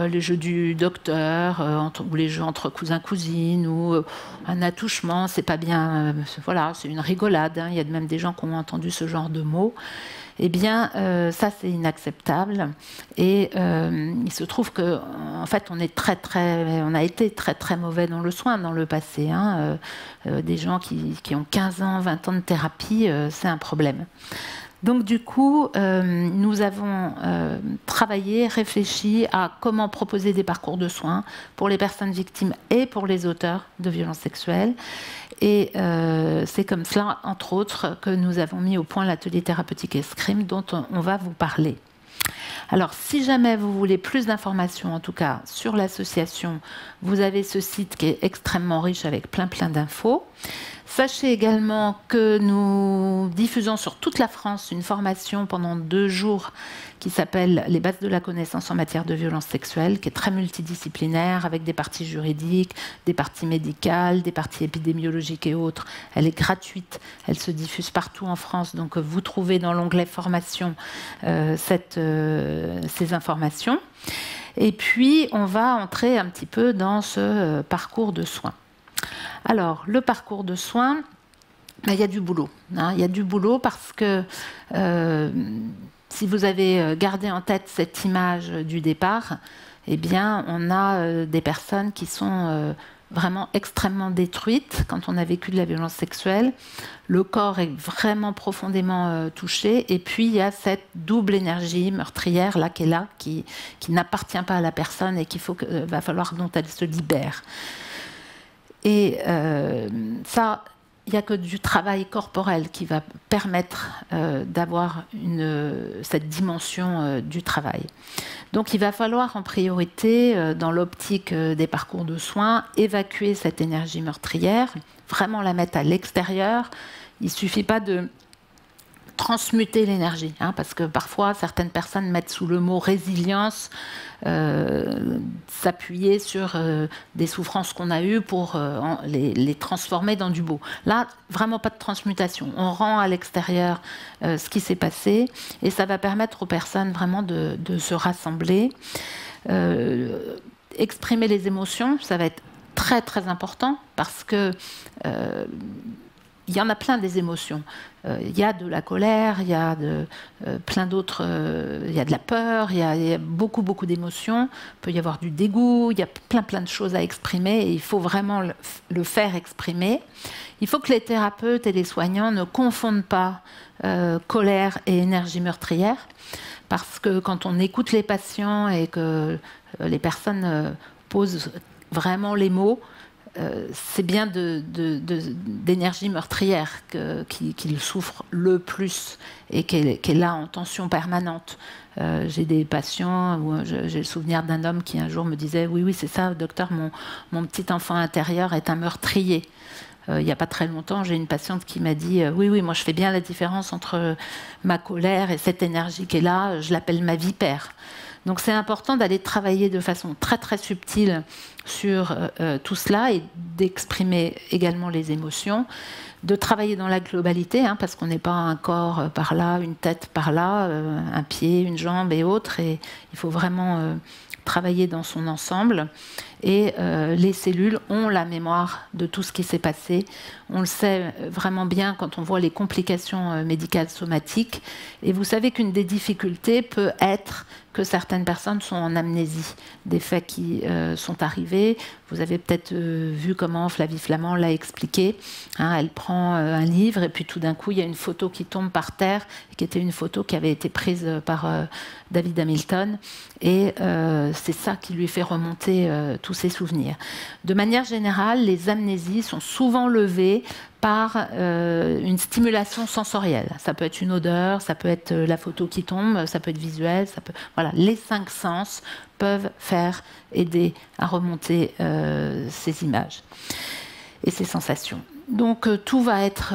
les jeux du docteur, ou les jeux entre cousins-cousines, ou un attouchement, c'est pas bien, voilà, c'est une rigolade. » Il y a même des gens qui ont entendu ce genre de mots. Eh bien, ça, c'est inacceptable. Et il se trouve que, en fait, on a été très, très mauvais dans le soin dans le passé. Des gens qui ont 15 ans, 20 ans de thérapie, c'est un problème. Donc, du coup, nous avons travaillé, réfléchi à comment proposer des parcours de soins pour les personnes victimes et pour les auteurs de violences sexuelles. Et c'est comme cela, entre autres, que nous avons mis au point l'atelier thérapeutique Escrime, dont on va vous parler. Alors, si jamais vous voulez plus d'informations, en tout cas sur l'association, vous avez ce site qui est extrêmement riche avec plein d'infos. Sachez également que nous diffusons sur toute la France une formation pendant 2 jours qui s'appelle « Les bases de la connaissance en matière de violence sexuelle », qui est très multidisciplinaire, avec des parties juridiques, des parties médicales, des parties épidémiologiques et autres. Elle est gratuite, elle se diffuse partout en France, donc vous trouvez dans l'onglet « Formation » ces informations. Et puis, on va entrer un petit peu dans ce parcours de soins. Alors, le parcours de soins, il y a du boulot. Il y a du boulot parce que si vous avez gardé en tête cette image du départ, eh bien, on a des personnes qui sont vraiment extrêmement détruites quand on a vécu de la violence sexuelle. Le corps est vraiment profondément touché. Et puis, il y a cette double énergie meurtrière là, qui est là, qui n'appartient pas à la personne et va falloir dont elle se libère. Et ça, il n'y a que du travail corporel qui va permettre d'avoir cette dimension du travail. Donc il va falloir en priorité, dans l'optique des parcours de soins, évacuer cette énergie meurtrière, vraiment la mettre à l'extérieur. Il ne suffit pas de transmuter l'énergie, parce que parfois certaines personnes mettent sous le mot résilience s'appuyer sur des souffrances qu'on a eues pour les transformer dans du beau. Là, vraiment pas de transmutation. On rend à l'extérieur ce qui s'est passé et ça va permettre aux personnes vraiment de se rassembler. Exprimer les émotions, ça va être très très important parce que il y en a plein des émotions. Il y a de la colère, il y a plein d'autres, il y a de la peur, il y a beaucoup d'émotions. Il peut y avoir du dégoût, il y a plein de choses à exprimer et il faut vraiment le faire exprimer. Il faut que les thérapeutes et les soignants ne confondent pas colère et énergie meurtrière parce que quand on écoute les patients et que les personnes posent vraiment les mots, c'est bien d'énergie meurtrière qu'il souffre le plus et qu'elle est là en tension permanente. J'ai des patients où j'ai le souvenir d'un homme qui un jour me disait « Oui, c'est ça, docteur, mon petit enfant intérieur est un meurtrier ». Il n'y a pas très longtemps, j'ai une patiente qui m'a dit « Oui, moi je fais bien la différence entre ma colère et cette énergie qui est là, je l'appelle ma vipère ». Donc c'est important d'aller travailler de façon très très subtile sur tout cela et d'exprimer également les émotions, de travailler dans la globalité, parce qu'on n'est pas un corps par là, une tête par là, un pied, une jambe et autres, et il faut vraiment travailler dans son ensemble. Et les cellules ont la mémoire de tout ce qui s'est passé. On le sait vraiment bien quand on voit les complications médicales somatiques. Et vous savez qu'une des difficultés peut être que certaines personnes sont en amnésie des faits qui sont arrivés. Vous avez peut-être vu comment Flavie Flament l'a expliqué. Elle prend un livre et puis tout d'un coup, il y a une photo qui tombe par terre, qui était une photo qui avait été prise par David Hamilton. Et c'est ça qui lui fait remonter tous ses souvenirs. De manière générale, les amnésies sont souvent levées par une stimulation sensorielle. Ça peut être une odeur, ça peut être la photo qui tombe, ça peut être visuel, voilà, les 5 sens peuvent aider à remonter ces images et ces sensations. Donc tout va être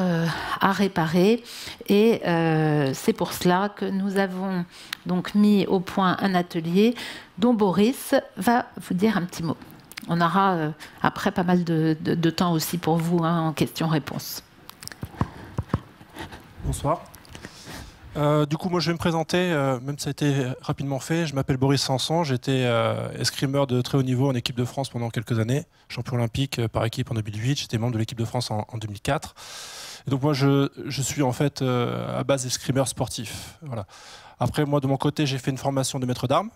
à réparer et c'est pour cela que nous avons donc mis au point un atelier dont Boris va vous dire un petit mot. On aura après pas mal de temps aussi pour vous en questions-réponses. Bonsoir. Du coup, moi je vais me présenter, même si ça a été rapidement fait. Je m'appelle Boris Sanson, j'étais escrimeur de très haut niveau en équipe de France pendant quelques années, champion olympique par équipe en 2008, j'étais membre de l'équipe de France en 2004. Et donc moi je suis en fait à base escrimeur sportif. Voilà. Après moi de mon côté j'ai fait une formation de maître d'armes,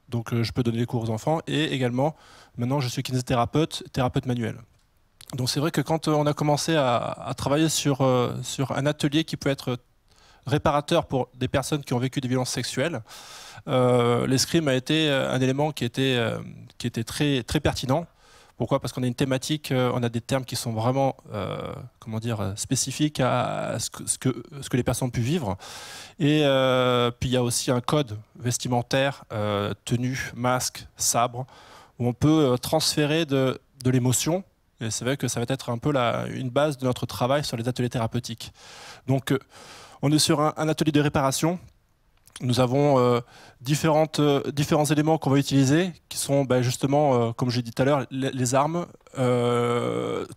donc je peux donner des cours aux enfants et également maintenant je suis kinésithérapeute, thérapeute manuel. Donc c'est vrai que quand on a commencé à travailler sur un atelier qui peut être réparateur pour des personnes qui ont vécu des violences sexuelles, l'escrime a été un élément qui était très, très pertinent. Pourquoi? Parce qu'on a une thématique, on a des termes qui sont vraiment comment dire, spécifiques à ce que les personnes ont pu vivre. Et puis il y a aussi un code vestimentaire, tenue, masque, sabre, où on peut transférer de l'émotion. Et c'est vrai que ça va être un peu une base de notre travail sur les ateliers thérapeutiques. Donc on est sur un atelier de réparation nous avons différents éléments qu'on va utiliser, qui sont justement, comme je l'ai dit tout à l'heure, les armes,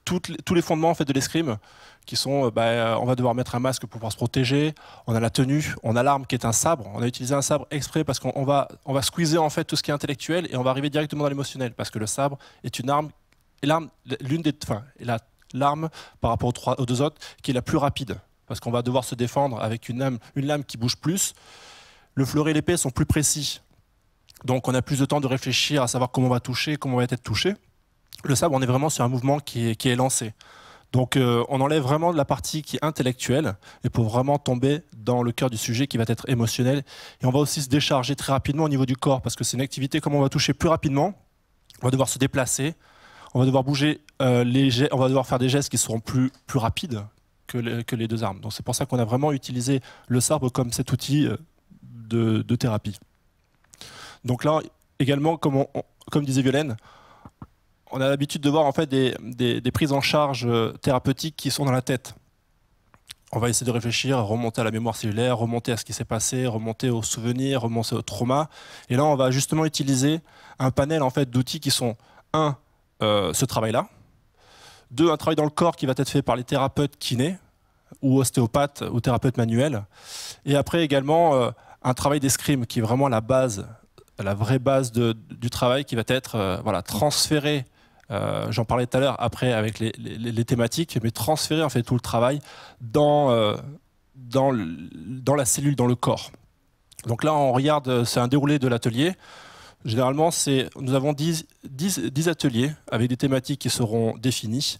tous les fondements en fait, de l'escrime, qui sont, on va devoir mettre un masque pour pouvoir se protéger, on a la tenue, on a l'arme qui est un sabre, on a utilisé un sabre exprès parce qu'on va squeezer en fait tout ce qui est intellectuel et on va arriver directement dans l'émotionnel, parce que le sabre est une arme, et l'arme par rapport aux deux autres qui est la plus rapide, parce qu'on va devoir se défendre avec une lame qui bouge plus. Le fleuret et l'épée sont plus précis, donc on a plus de temps de réfléchir à savoir comment on va toucher, comment on va être touché. Le sabre, on est vraiment sur un mouvement qui est lancé. Donc on enlève vraiment de la partie qui est intellectuelle et pour vraiment tomber dans le cœur du sujet qui va être émotionnel. Et on va aussi se décharger très rapidement au niveau du corps, parce que c'est une activité comme on va toucher plus rapidement, on va devoir se déplacer, on va devoir bouger, on va devoir faire des gestes qui seront plus rapides que les deux armes. Donc c'est pour ça qu'on a vraiment utilisé le sabre comme cet outil de thérapie. Donc là, également, comme disait Violaine, on a l'habitude de voir en fait des prises en charge thérapeutiques qui sont dans la tête. On va essayer de réfléchir, remonter à la mémoire cellulaire, remonter à ce qui s'est passé, remonter aux souvenirs, remonter au trauma. Et là, on va justement utiliser un panel en fait, d'outils qui sont, ce travail-là, 2, un travail dans le corps qui va être fait par les thérapeutes kinés, ou ostéopathes, ou thérapeutes manuels. Et après également, un travail d'escrime qui est vraiment la vraie base du travail qui va être transféré, j'en parlais tout à l'heure après avec les thématiques, mais transférer en fait tout le travail dans la cellule, dans le corps. Donc là on regarde, c'est un déroulé de l'atelier. Généralement nous avons 10 ateliers avec des thématiques qui seront définies.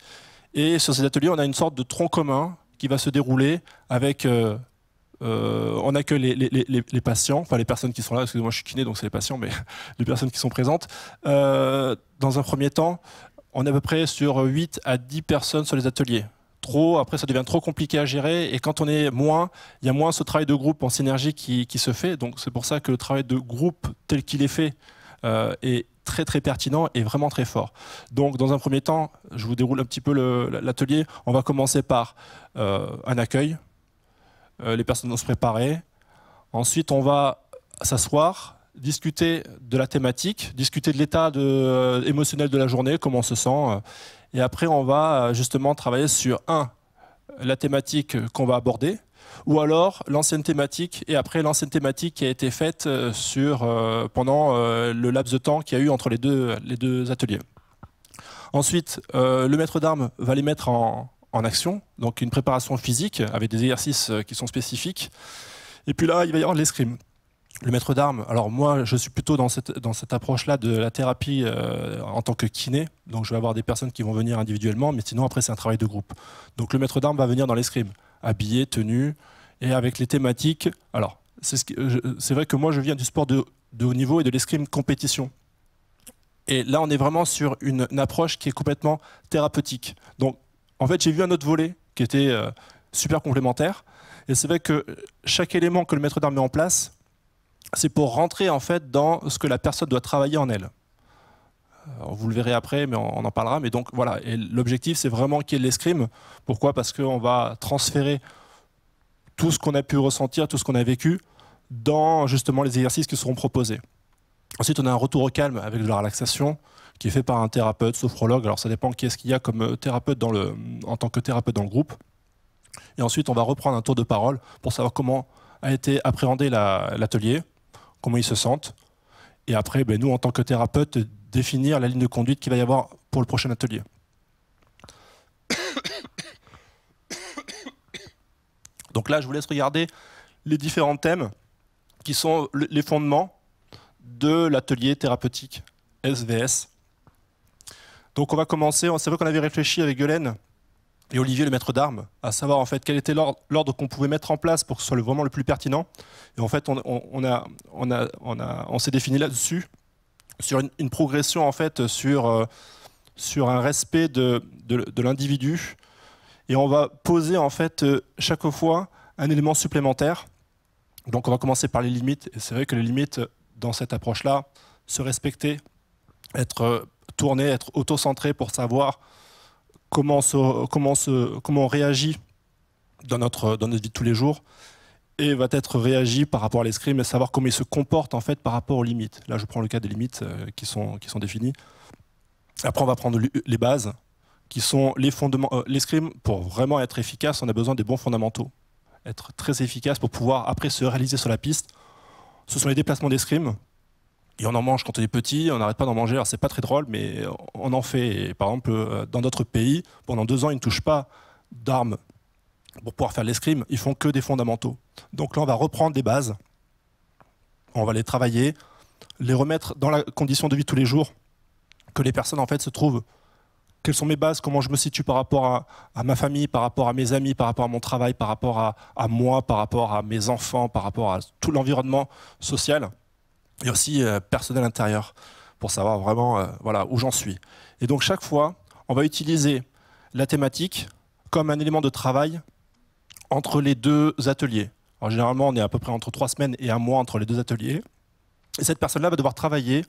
Et sur ces ateliers on a une sorte de tronc commun qui va se dérouler avec... on accueille les patients, enfin les personnes qui sont là, excusez-moi je suis kiné donc c'est les patients, mais les personnes qui sont présentes. Dans un premier temps, on est à peu près sur 8 à 10 personnes sur les ateliers. Après ça devient trop compliqué à gérer et quand on est moins, il y a moins ce travail de groupe en synergie qui se fait. Donc c'est pour ça que le travail de groupe tel qu'il est fait est très pertinent et vraiment très fort. Donc dans un premier temps, je vous déroule un petit peu l'atelier. On va commencer par un accueil. Les personnes vont se préparer. Ensuite, on va s'asseoir, discuter de la thématique, discuter de l'état émotionnel de la journée, comment on se sent. Et après, on va justement travailler sur, la thématique qu'on va aborder, ou alors l'ancienne thématique, et après l'ancienne thématique qui a été faite pendant le laps de temps qu'il y a eu entre les deux ateliers. Ensuite, le maître d'armes va les mettre en action, donc une préparation physique avec des exercices qui sont spécifiques. Et puis là, il va y avoir l'escrime. Le maître d'armes, alors moi je suis plutôt dans cette approche-là de la thérapie en tant que kiné, donc je vais avoir des personnes qui vont venir individuellement, mais sinon après c'est un travail de groupe. Donc le maître d'armes va venir dans l'escrime, habillé, tenu, et avec les thématiques. Alors c'est vrai que moi je viens du sport de haut niveau et de l'escrime compétition. Et là on est vraiment sur une approche qui est complètement thérapeutique. Donc en fait, j'ai vu un autre volet qui était super complémentaire. Et c'est vrai que chaque élément que le maître d'armes met en place, c'est pour rentrer en fait dans ce que la personne doit travailler en elle. Alors, vous le verrez après, mais on en parlera. Mais donc voilà, et l'objectif, c'est vraiment qu'il y ait de l'escrime. Pourquoi? Parce qu'on va transférer tout ce qu'on a pu ressentir, tout ce qu'on a vécu, dans justement les exercices qui seront proposés. Ensuite, on a un retour au calme avec de la relaxation, qui est fait par un thérapeute, sophrologue. Alors ça dépend qui est-ce qu'il y a comme thérapeute en tant que thérapeute dans le groupe. Et ensuite, on va reprendre un tour de parole pour savoir comment a été appréhendé l'atelier, comment ils se sentent. Et après, nous, en tant que thérapeute, définir la ligne de conduite qu'il va y avoir pour le prochain atelier. Donc là, je vous laisse regarder les différents thèmes qui sont les fondements de l'atelier thérapeutique SVS. Donc on va commencer, c'est vrai qu'on avait réfléchi avec Violaine et Olivier, le maître d'armes, à savoir en fait quel était l'ordre qu'on pouvait mettre en place pour que ce soit vraiment le plus pertinent. Et en fait, on s'est défini là-dessus, sur une progression en fait, sur un respect de l'individu. Et on va poser en fait chaque fois un élément supplémentaire. Donc on va commencer par les limites. Et c'est vrai que les limites dans cette approche-là, se respecter, être tourné, être auto-centré pour savoir comment on réagit dans notre vie de tous les jours. et va être réagi par rapport à l'escrime et savoir comment il se comporte en fait par rapport aux limites. Là, je prends le cas des limites qui sont définies. Après, on va prendre les bases, qui sont les fondements. L'escrime, pour vraiment être efficace, on a besoin des bons fondamentaux. Être très efficace pour pouvoir après se réaliser sur la piste. Ce sont les déplacements d'escrime. Et on en mange quand on est petit, on n'arrête pas d'en manger. Alors c'est pas très drôle, mais on en fait. Et par exemple, dans d'autres pays, pendant 2 ans, ils ne touchent pas d'armes pour pouvoir faire l'escrime. Ils font que des fondamentaux. Donc là, on va reprendre des bases. On va les travailler, les remettre dans la condition de vie de tous les jours, que les personnes en fait se trouvent. Quelles sont mes bases, comment je me situe par rapport à ma famille, par rapport à mes amis, par rapport à mon travail, par rapport à moi, par rapport à mes enfants, par rapport à tout l'environnement social et aussi personnel intérieur, pour savoir vraiment voilà, où j'en suis. Et donc chaque fois, on va utiliser la thématique comme un élément de travail entre les 2 ateliers. Alors, généralement, on est à peu près entre 3 semaines et 1 mois entre les 2 ateliers. Et cette personne-là va devoir travailler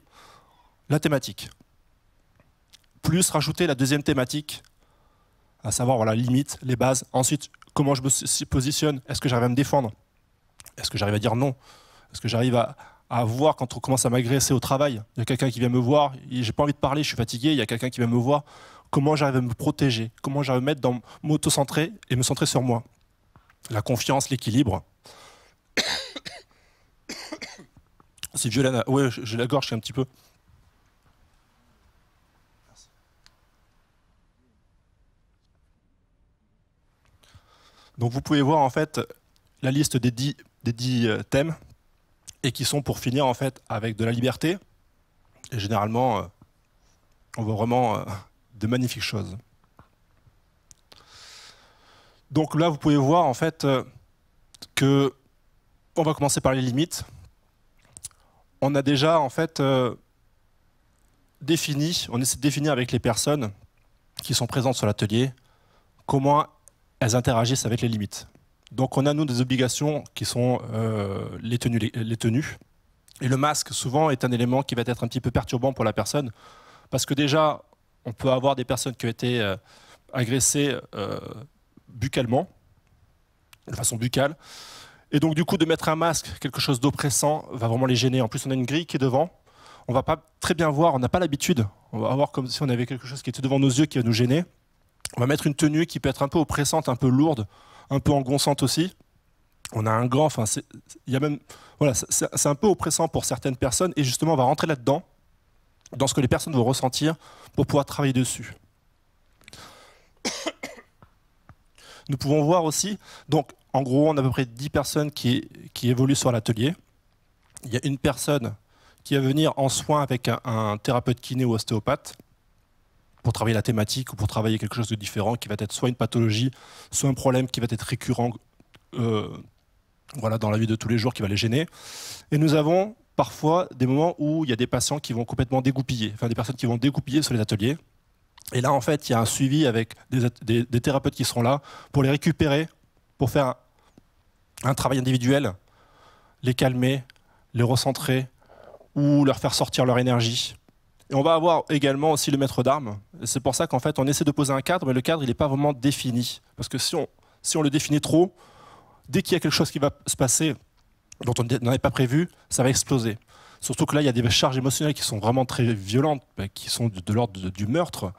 la thématique, plus rajouter la deuxième thématique, à savoir voilà, limite, les bases. Ensuite, comment je me positionne. Est-ce que j'arrive à me défendre? Est-ce que j'arrive à dire non? Est-ce que j'arrive à voir quand on commence à m'agresser au travail? Il y a quelqu'un qui vient me voir, j'ai pas envie de parler, je suis fatigué, il y a quelqu'un qui vient me voir. Comment j'arrive à me protéger? Comment j'arrive à me mettre dans m'auto-centrer et me centrer sur moi? La confiance, l'équilibre. C'est violent. Ouais, j'ai la gorge un petit peu. Donc vous pouvez voir en fait la liste des 10 thèmes et qui sont pour finir en fait avec de la liberté. Et généralement, on voit vraiment de magnifiques choses. Donc là, vous pouvez voir en fait que on va commencer par les limites. On a déjà en fait défini, on essaie de définir avec les personnes qui sont présentes sur l'atelier comment elles interagissent avec les limites. Donc on a nous des obligations qui sont les tenues. Et le masque souvent est un élément qui va être un petit peu perturbant pour la personne parce que déjà on peut avoir des personnes qui ont été agressées buccalement, de façon buccale. Et donc du coup de mettre un masque, quelque chose d'oppressant, va vraiment les gêner. En plus on a une grille qui est devant, on va pas très bien voir, on n'a pas l'habitude, on va avoir comme si on avait quelque chose qui était devant nos yeux qui va nous gêner. On va mettre une tenue qui peut être un peu oppressante, un peu lourde, un peu engonçante aussi. On a un gant, enfin il y a même, voilà, c'est un peu oppressant pour certaines personnes et justement on va rentrer là-dedans, dans ce que les personnes vont ressentir pour pouvoir travailler dessus. Nous pouvons voir aussi, donc en gros, on a à peu près 10 personnes qui évoluent sur l'atelier. Il y a une personne qui va venir en soin avec un thérapeute kiné ou ostéopathe pour travailler la thématique ou pour travailler quelque chose de différent qui va être soit une pathologie, soit un problème qui va être récurrent voilà, dans la vie de tous les jours qui va les gêner. Et nous avons parfois des moments où il y a des patients qui vont complètement dégoupiller, enfin des personnes qui vont dégoupiller sur les ateliers. Et là, en fait, il y a un suivi avec des thérapeutes qui seront là pour les récupérer, pour faire un travail individuel, les calmer, les recentrer ou leur faire sortir leur énergie. Et on va avoir également aussi le maître d'armes. C'est pour ça qu'en fait, on essaie de poser un cadre, mais le cadre, il n'est pas vraiment défini. Parce que si on le définit trop, dès qu'il y a quelque chose qui va se passer dont on n'en avait pas prévu, ça va exploser. Surtout que là, il y a des charges émotionnelles qui sont vraiment très violentes, qui sont de l'ordre du meurtre.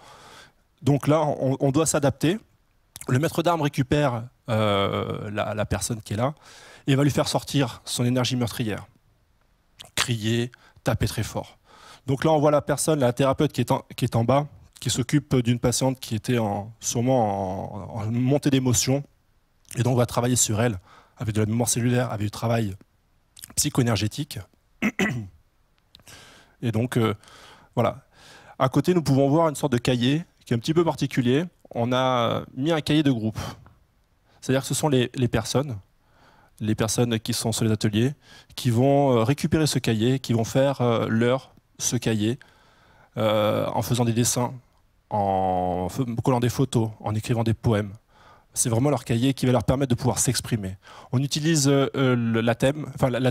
Donc là, on doit s'adapter. Le maître d'armes récupère la personne qui est là et va lui faire sortir son énergie meurtrière. Crier, taper très fort. Donc là, on voit la personne, la thérapeute qui est en bas, qui s'occupe d'une patiente qui était sûrement en montée d'émotion. Et donc, on va travailler sur elle avec de la mémoire cellulaire, avec du travail psycho-énergétique. Et donc, voilà. À côté, nous pouvons voir une sorte de cahier qui est un petit peu particulier. On a mis un cahier de groupe. C'est-à-dire que ce sont les personnes qui sont sur les ateliers, qui vont récupérer ce cahier, qui vont faire ce cahier en faisant des dessins, en collant des photos, en écrivant des poèmes. C'est vraiment leur cahier qui va leur permettre de pouvoir s'exprimer. On utilise la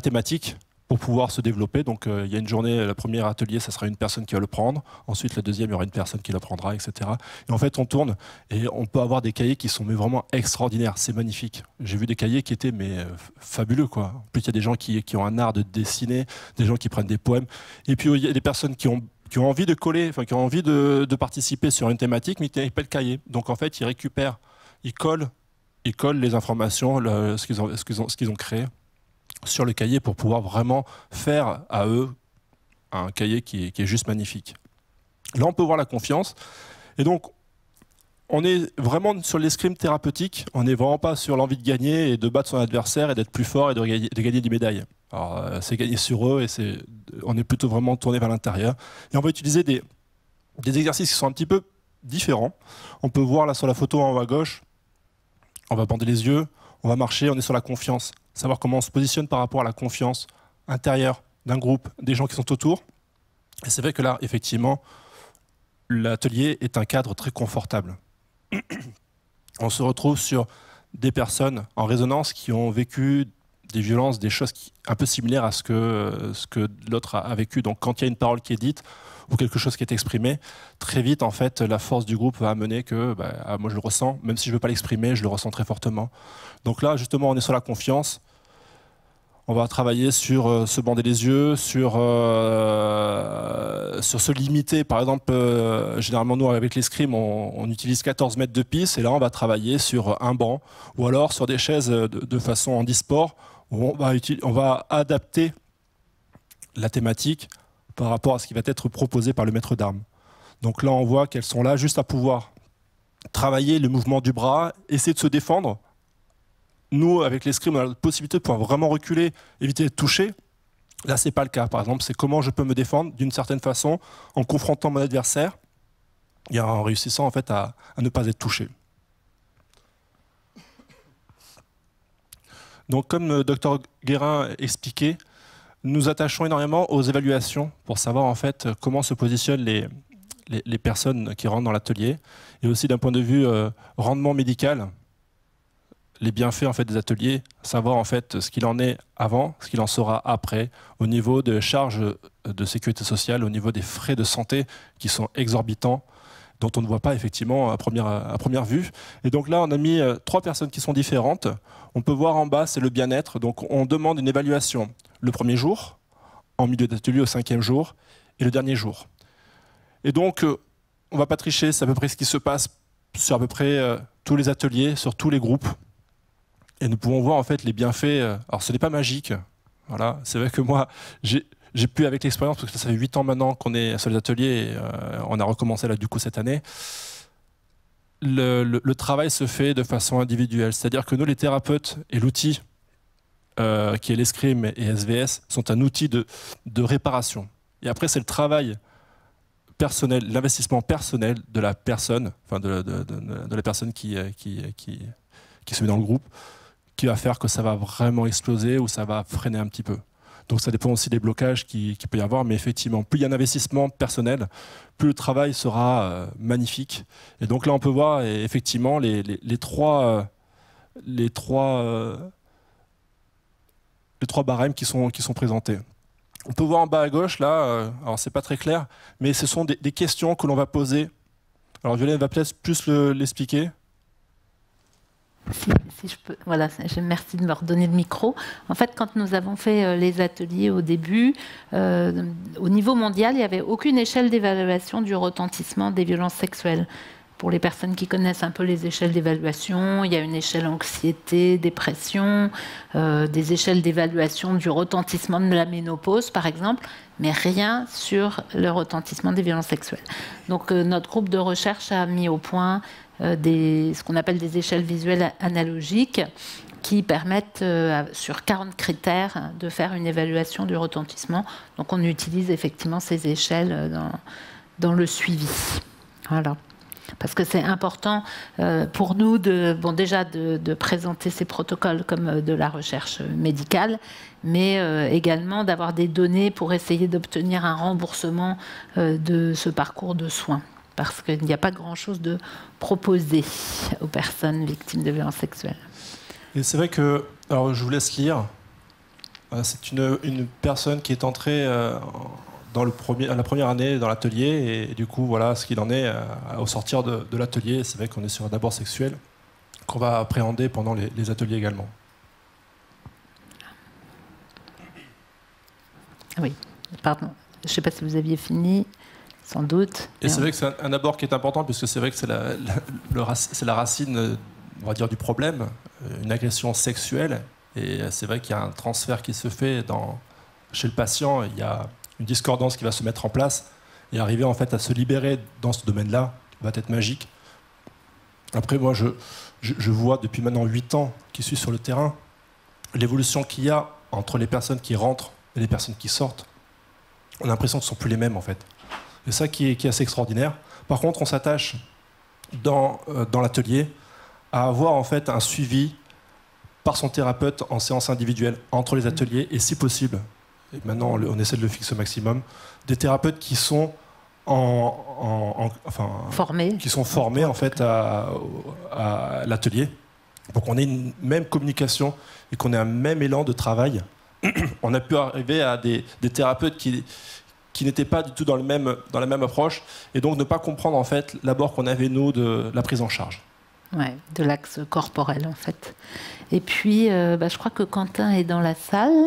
thématique pour pouvoir se développer. Donc il y a une journée, le premier atelier, ça sera une personne qui va le prendre. Ensuite, le deuxième, il y aura une personne qui le prendra, etc. Et en fait, on tourne et on peut avoir des cahiers qui sont vraiment extraordinaires. C'est magnifique. J'ai vu des cahiers qui étaient fabuleux, quoi. En plus, il y a des gens qui ont un art de dessiner, des gens qui prennent des poèmes. Et puis, il y a des personnes qui ont envie de coller, enfin, qui ont envie de participer sur une thématique, mais qui n'ont pas le cahier. Donc, en fait, ils récupèrent, ils collent les informations, ce qu'ils ont créé sur le cahier pour pouvoir vraiment faire à eux un cahier qui est juste magnifique. Là, on peut voir la confiance. Et donc, on est vraiment sur l'escrime thérapeutique. On n'est vraiment pas sur l'envie de gagner et de battre son adversaire et d'être plus fort et de gagner des médailles. Alors, c'est gagner sur eux et on est plutôt vraiment tourné vers l'intérieur. Et on va utiliser des exercices qui sont un petit peu différents. On peut voir là sur la photo en haut à gauche, on va bander les yeux, on va marcher, on est sur la confiance. Savoir comment on se positionne par rapport à la confiance intérieure d'un groupe, des gens qui sont autour. Et c'est vrai que là, effectivement, l'atelier est un cadre très confortable. On se retrouve sur des personnes en résonance qui ont vécu des violences, des choses un peu similaires à ce que l'autre a vécu. Donc quand il y a une parole qui est dite ou quelque chose qui est exprimé, très vite, en fait, la force du groupe va amener que moi je le ressens, même si je ne veux pas l'exprimer, je le ressens très fortement. Donc là, justement, on est sur la confiance. On va travailler sur se bander les yeux, sur se limiter. Par exemple, généralement, nous, avec l'escrime, on utilise 14 mètres de piste. Et là, on va travailler sur un banc ou alors sur des chaises de façon handisport où on va adapter la thématique par rapport à ce qui va être proposé par le maître d'armes. Donc là, on voit qu'elles sont là juste à pouvoir travailler le mouvement du bras, essayer de se défendre. Nous, avec l'escrime, on a la possibilité de pouvoir vraiment reculer, éviter d'être touché. Là, ce n'est pas le cas. Par exemple, c'est comment je peux me défendre d'une certaine façon en confrontant mon adversaire et en réussissant en fait, à ne pas être touché. Donc, comme le Dr Guérin expliquait, nous attachons énormément aux évaluations pour savoir en fait, comment se positionnent les personnes qui rentrent dans l'atelier et aussi d'un point de vue rendement médical. Les bienfaits en fait, des ateliers, savoir en fait, ce qu'il en est avant, ce qu'il en sera après, au niveau des charges de sécurité sociale, au niveau des frais de santé qui sont exorbitants, dont on ne voit pas effectivement à première vue. Et donc là, on a mis 3 personnes qui sont différentes. On peut voir en bas, c'est le bien-être. Donc on demande une évaluation le premier jour, en milieu d'atelier au 5e jour, et le dernier jour. Et donc, on ne va pas tricher, c'est à peu près ce qui se passe sur à peu près tous les ateliers, sur tous les groupes. Et nous pouvons voir en fait les bienfaits. Alors ce n'est pas magique, voilà. C'est vrai que moi j'ai pu avec l'expérience, parce que ça fait 8 ans maintenant qu'on est sur les ateliers, et, on a recommencé là du coup cette année. Le travail se fait de façon individuelle, c'est-à-dire que nous les thérapeutes et l'outil qui est l'escrime et SVS sont un outil de réparation. Et après c'est le travail personnel, l'investissement personnel de la personne, enfin de la personne qui se met dans le groupe, qui va faire que ça va vraiment exploser ou ça va freiner un petit peu. Donc ça dépend aussi des blocages qu'il peut y avoir, mais effectivement, plus il y a un investissement personnel, plus le travail sera magnifique. Et donc là, on peut voir effectivement les trois barèmes qui sont présentés. On peut voir en bas à gauche, là, alors c'est pas très clair, mais ce sont des questions que l'on va poser. Alors Violaine va peut-être plus l'expliquer. Si je peux, voilà, merci de me redonner le micro. En fait, quand nous avons fait les ateliers au début, au niveau mondial, il n'y avait aucune échelle d'évaluation du retentissement des violences sexuelles. Pour les personnes qui connaissent un peu les échelles d'évaluation, il y a une échelle anxiété, dépression, des échelles d'évaluation du retentissement de la ménopause, par exemple, mais rien sur le retentissement des violences sexuelles. Donc notre groupe de recherche a mis au point ce qu'on appelle des échelles visuelles analogiques qui permettent, sur 40 critères, de faire une évaluation du retentissement. Donc on utilise effectivement ces échelles dans le suivi. Voilà. Parce que c'est important pour nous déjà de présenter ces protocoles comme de la recherche médicale, mais également d'avoir des données pour essayer d'obtenir un remboursement de ce parcours de soins. Parce qu'il n'y a pas grand-chose de proposé aux personnes victimes de violences sexuelles. Et c'est vrai que, alors je vous laisse lire, C'est une personne qui est entrée à la première année dans l'atelier, et du coup, voilà ce qu'il en est au sortir de l'atelier. C'est vrai qu'on est sur un abord sexuel qu'on va appréhender pendant les ateliers également. Oui, pardon. Je ne sais pas si vous aviez fini, sans doute. Et c'est vrai que c'est un abord qui est important, puisque c'est vrai que c'est la racine, on va dire, du problème, une agression sexuelle. Et c'est vrai qu'il y a un transfert qui se fait chez le patient. Il y a une discordance qui va se mettre en place et arriver en fait à se libérer dans ce domaine-là va être magique. Après, moi, je vois depuis maintenant 8 ans qui suis sur le terrain l'évolution qu'il y a entre les personnes qui rentrent et les personnes qui sortent. On a l'impression que ce ne sont plus les mêmes en fait. C'est ça qui est assez extraordinaire. Par contre, on s'attache dans l'atelier à avoir en fait un suivi par son thérapeute en séance individuelle entre les ateliers, et si possible, et maintenant on essaie de le fixer au maximum, des thérapeutes qui sont formés en fait à l'atelier, pour qu'on ait une même communication et qu'on ait un même élan de travail. On a pu arriver à des thérapeutes qui n'étaient pas du tout dans la même approche, et donc ne pas comprendre en fait l'abord qu'on avait nous de la prise en charge. Ouais, de l'axe corporel en fait. Et puis, je crois que Quentin est dans la salle.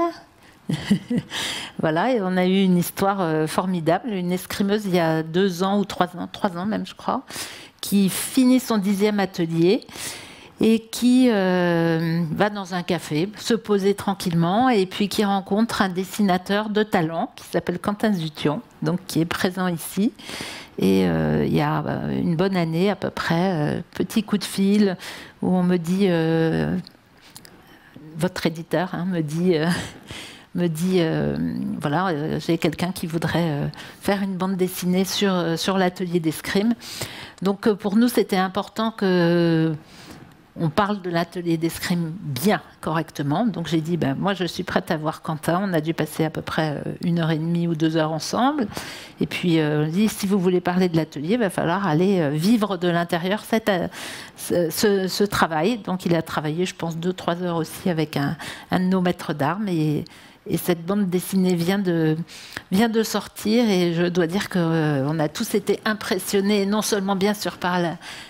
Voilà, et on a eu une histoire formidable, une escrimeuse il y a 2 ans ou 3 ans même je crois, qui finit son 10e atelier et qui va dans un café se poser tranquillement, et puis qui rencontre un dessinateur de talent qui s'appelle Quentin Zution, donc qui est présent ici. Et il y a une bonne année à peu près, petit coup de fil où on me dit, votre éditeur me dit voilà, j'ai quelqu'un qui voudrait faire une bande dessinée sur l'atelier d'escrime. Donc pour nous, c'était important que on parle de l'atelier d'escrime bien, correctement. Donc j'ai dit, moi je suis prête à voir Quentin. On a dû passer à peu près 1h30 ou 2 heures ensemble. Et puis on dit, si vous voulez parler de l'atelier, il va falloir aller vivre de l'intérieur ce travail. Donc il a travaillé, je pense, 2-3 heures aussi avec un de nos maîtres d'armes. Et cette bande dessinée vient de sortir, et je dois dire qu'on a tous été impressionnés, non seulement bien sûr par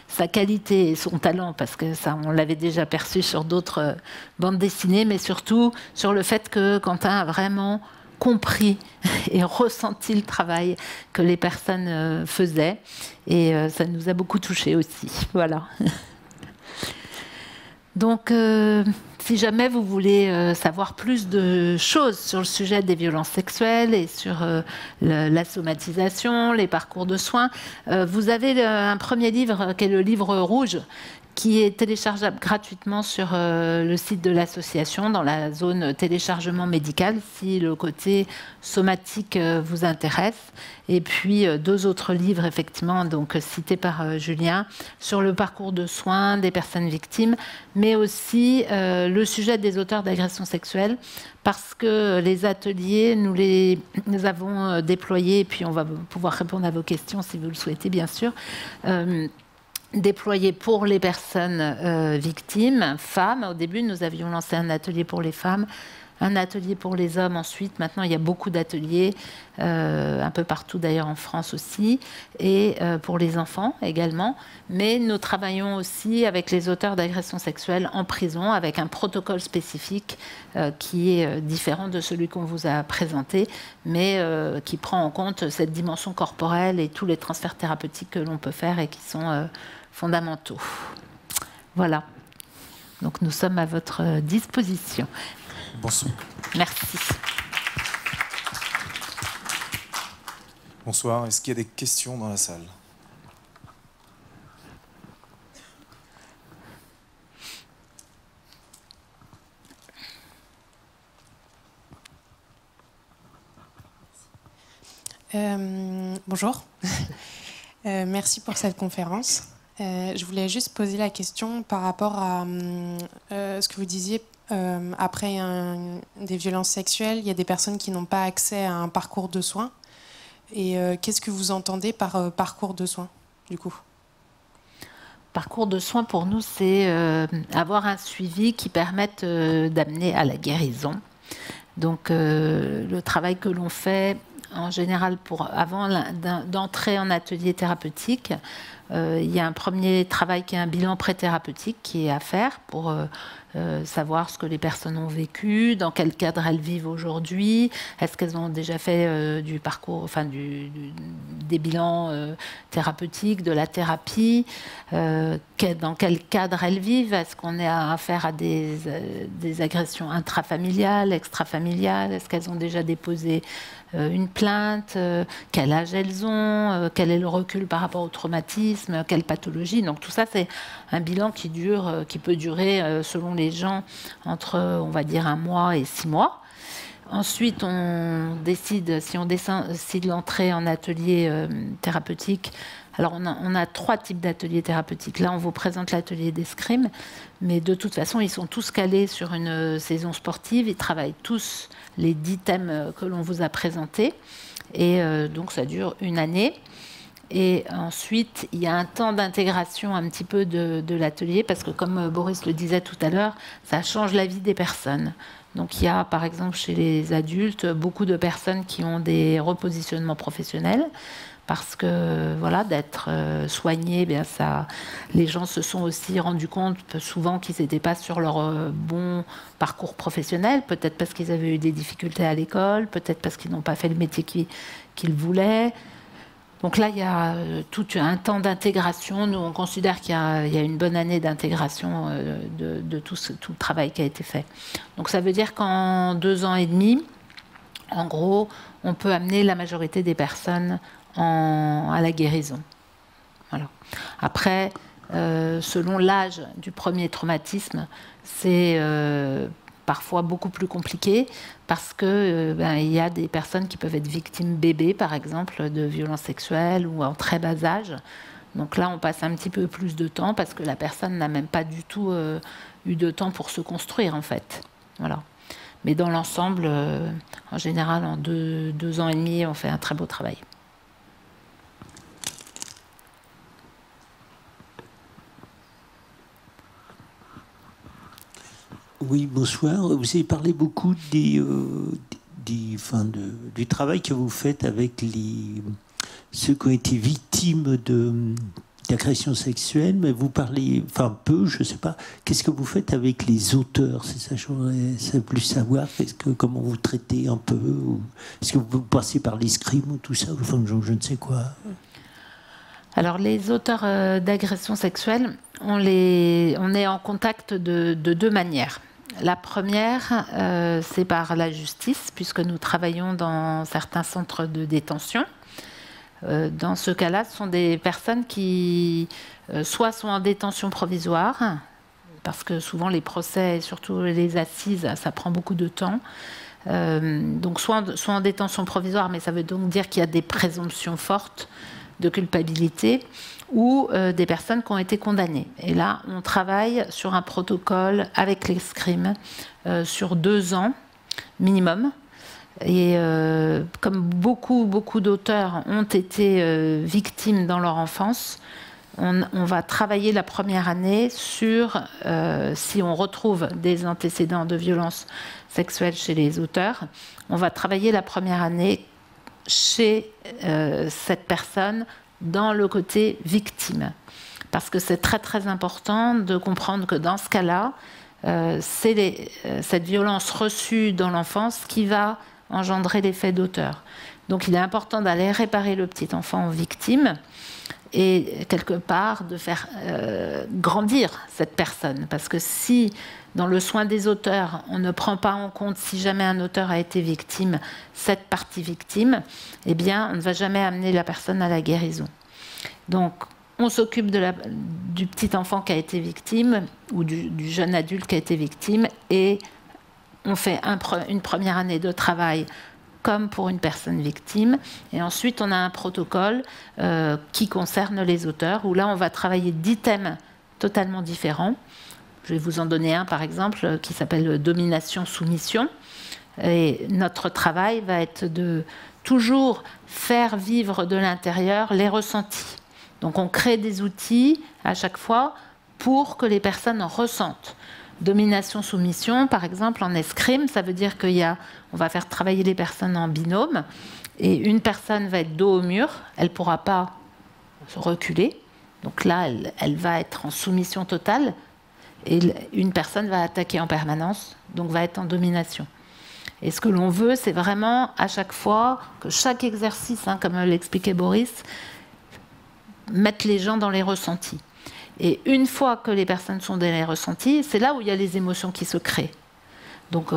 sa qualité et son talent, parce que ça on l'avait déjà perçu sur d'autres bandes dessinées, mais surtout sur le fait que Quentin a vraiment compris et ressenti le travail que les personnes faisaient, et ça nous a beaucoup touchés aussi. Voilà. Donc, si jamais vous voulez savoir plus de choses sur le sujet des violences sexuelles et sur la somatisation, les parcours de soins, vous avez un premier livre qui est le livre rouge, qui est téléchargeable gratuitement sur le site de l'association dans la zone téléchargement médical, si le côté somatique vous intéresse. Et puis 2 autres livres, effectivement, donc cités par Julien, sur le parcours de soins des personnes victimes, mais aussi le sujet des auteurs d'agressions sexuelles, parce que les ateliers, nous avons déployés, et puis on va pouvoir répondre à vos questions si vous le souhaitez, bien sûr, déployés pour les personnes victimes, femmes. Au début, nous avions lancé un atelier pour les femmes, un atelier pour les hommes ensuite. Maintenant, il y a beaucoup d'ateliers, un peu partout d'ailleurs en France aussi, et pour les enfants également. Mais nous travaillons aussi avec les auteurs d'agressions sexuelles en prison, avec un protocole spécifique qui est différent de celui qu'on vous a présenté, mais qui prend en compte cette dimension corporelle et tous les transferts thérapeutiques que l'on peut faire et qui sont fondamentaux. Voilà. Donc nous sommes à votre disposition. Bonsoir. Merci. Bonsoir. Est-ce qu'il y a des questions dans la salle ? Bonjour. Merci pour cette conférence. Je voulais juste poser la question par rapport à ce que vous disiez. Après des violences sexuelles, il y a des personnes qui n'ont pas accès à un parcours de soins. Et qu'est-ce que vous entendez par parcours de soins, du coup ? Parcours de soins, pour nous, c'est avoir un suivi qui permette d'amener à la guérison. Donc le travail que l'on fait en général avant d'entrer en atelier thérapeutique, il y a un premier travail qui est un bilan pré-thérapeutique qui est à faire pour savoir ce que les personnes ont vécu, dans quel cadre elles vivent aujourd'hui, est-ce qu'elles ont déjà fait du parcours, enfin des bilans thérapeutiques, de la thérapie, dans quel cadre elles vivent, est-ce qu'on est à affaire à des agressions intrafamiliales, extrafamiliales, est-ce qu'elles ont déjà déposé une plainte, quel âge elles ont, quel est le recul par rapport au traumatisme, quelle pathologie. Donc tout ça, c'est un bilan qui peut durer, selon les gens, entre, on va dire, 1 mois et 6 mois. Ensuite, on décide, si on décide l'entrée en atelier thérapeutique. Alors, on a 3 types d'ateliers thérapeutiques. Là, on vous présente l'atelier d'escrime, mais de toute façon, ils sont tous calés sur une saison sportive. Ils travaillent tous les 10 thèmes que l'on vous a présentés. Et donc, ça dure 1 année. Et ensuite, il y a un temps d'intégration un petit peu de l'atelier, parce que comme Boris le disait tout à l'heure, ça change la vie des personnes. Donc il y a, par exemple, chez les adultes, beaucoup de personnes qui ont des repositionnements professionnels, parce que voilà, d'être soignés, bien ça, les gens se sont aussi rendus compte souvent qu'ils n'étaient pas sur leur bon parcours professionnel, peut-être parce qu'ils avaient eu des difficultés à l'école, peut-être parce qu'ils n'ont pas fait le métier qu'ils voulaient. Donc là, il y a tout un temps d'intégration. Nous, on considère qu'il y a une bonne année d'intégration de tout le travail qui a été fait. Donc ça veut dire qu'en 2 ans et demi, en gros, on peut amener la majorité des personnes à la guérison. Voilà. Après, selon l'âge du premier traumatisme, c'est parfois beaucoup plus compliqué, parce que il y a des personnes qui peuvent être victimes bébés, par exemple, de violences sexuelles ou en très bas âge. Donc là, on passe un petit peu plus de temps, parce que la personne n'a même pas du tout eu de temps pour se construire, en fait. Voilà. Mais dans l'ensemble, en général, en 2 ans et demi, on fait un très beau travail. Oui, bonsoir. Vous avez parlé beaucoup du travail que vous faites avec ceux qui ont été victimes d'agressions sexuelles, mais vous parlez, peu, je ne sais pas, qu'est-ce que vous faites avec les auteurs? C'est ça, j'aurais plus savoir, comment vous traitez un peu, est-ce que vous passez par l'escrime ou tout ça, je ne sais quoi. Alors, les auteurs d'agressions sexuelles, on est en contact de 2 manières. La première, c'est par la justice, puisque nous travaillons dans certains centres de détention. Dans ce cas-là, ce sont des personnes qui soit sont en détention provisoire, parce que souvent les procès, et surtout les assises, ça prend beaucoup de temps. Donc soit en détention provisoire, mais ça veut donc dire qu'il y a des présomptions fortes de culpabilité, ou des personnes qui ont été condamnées. Et là, on travaille sur un protocole avec l'escrime sur 2 ans minimum. Et comme beaucoup d'auteurs ont été victimes dans leur enfance, on va travailler la première année sur si on retrouve des antécédents de violences sexuelles chez les auteurs. On va travailler la première année chez cette personne dans le côté victime. Parce que c'est très très important de comprendre que dans ce cas-là, c'est cette violence reçue dans l'enfance qui va engendrer l'effet d'auteur. Donc il est important d'aller réparer le petit enfant victime et quelque part de faire grandir cette personne. Parce que si dans le soin des auteurs, on ne prend pas en compte, si jamais un auteur a été victime, cette partie victime, eh bien, on ne va jamais amener la personne à la guérison. Donc, on s'occupe du petit enfant qui a été victime, ou du jeune adulte qui a été victime, et on fait une première année de travail comme pour une personne victime. Et ensuite, on a un protocole qui concerne les auteurs, où là, on va travailler 10 thèmes totalement différents. Je vais vous en donner un, par exemple, qui s'appelle « Domination-soumission ». Et notre travail va être de toujours faire vivre de l'intérieur les ressentis. Donc on crée des outils à chaque fois pour que les personnes ressentent. Domination-soumission, par exemple, en escrime, ça veut dire on va faire travailler les personnes en binôme, et une personne va être dos au mur, elle ne pourra pas se reculer, donc là, elle va être en soumission totale, et une personne va attaquer en permanence, donc va être en domination. Et ce que l'on veut, c'est vraiment à chaque fois que chaque exercice, comme l'expliquait Boris, mette les gens dans les ressentis. Et une fois que les personnes sont dans les ressentis, c'est là où il y a les émotions qui se créent. Donc,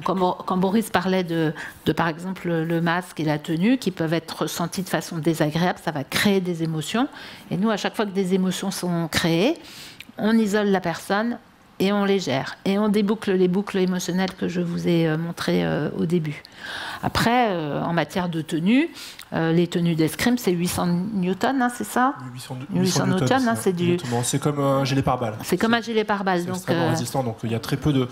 quand Boris parlait de, par exemple, le masque et la tenue, qui peuvent être ressentis de façon désagréable, ça va créer des émotions. Et nous, à chaque fois que des émotions sont créées, on isole la personne et on les gère. Et on déboucle les boucles émotionnelles que je vous ai montrées au début. Après, en matière de tenue, les tenues d'escrime, c'est 800 newtons, c'est ça ? 800 newtons, c'est du... C'est comme un gilet pare-balles. C'est comme un gilet pare-balles. C'est extrêmement résistant, donc il y a très peu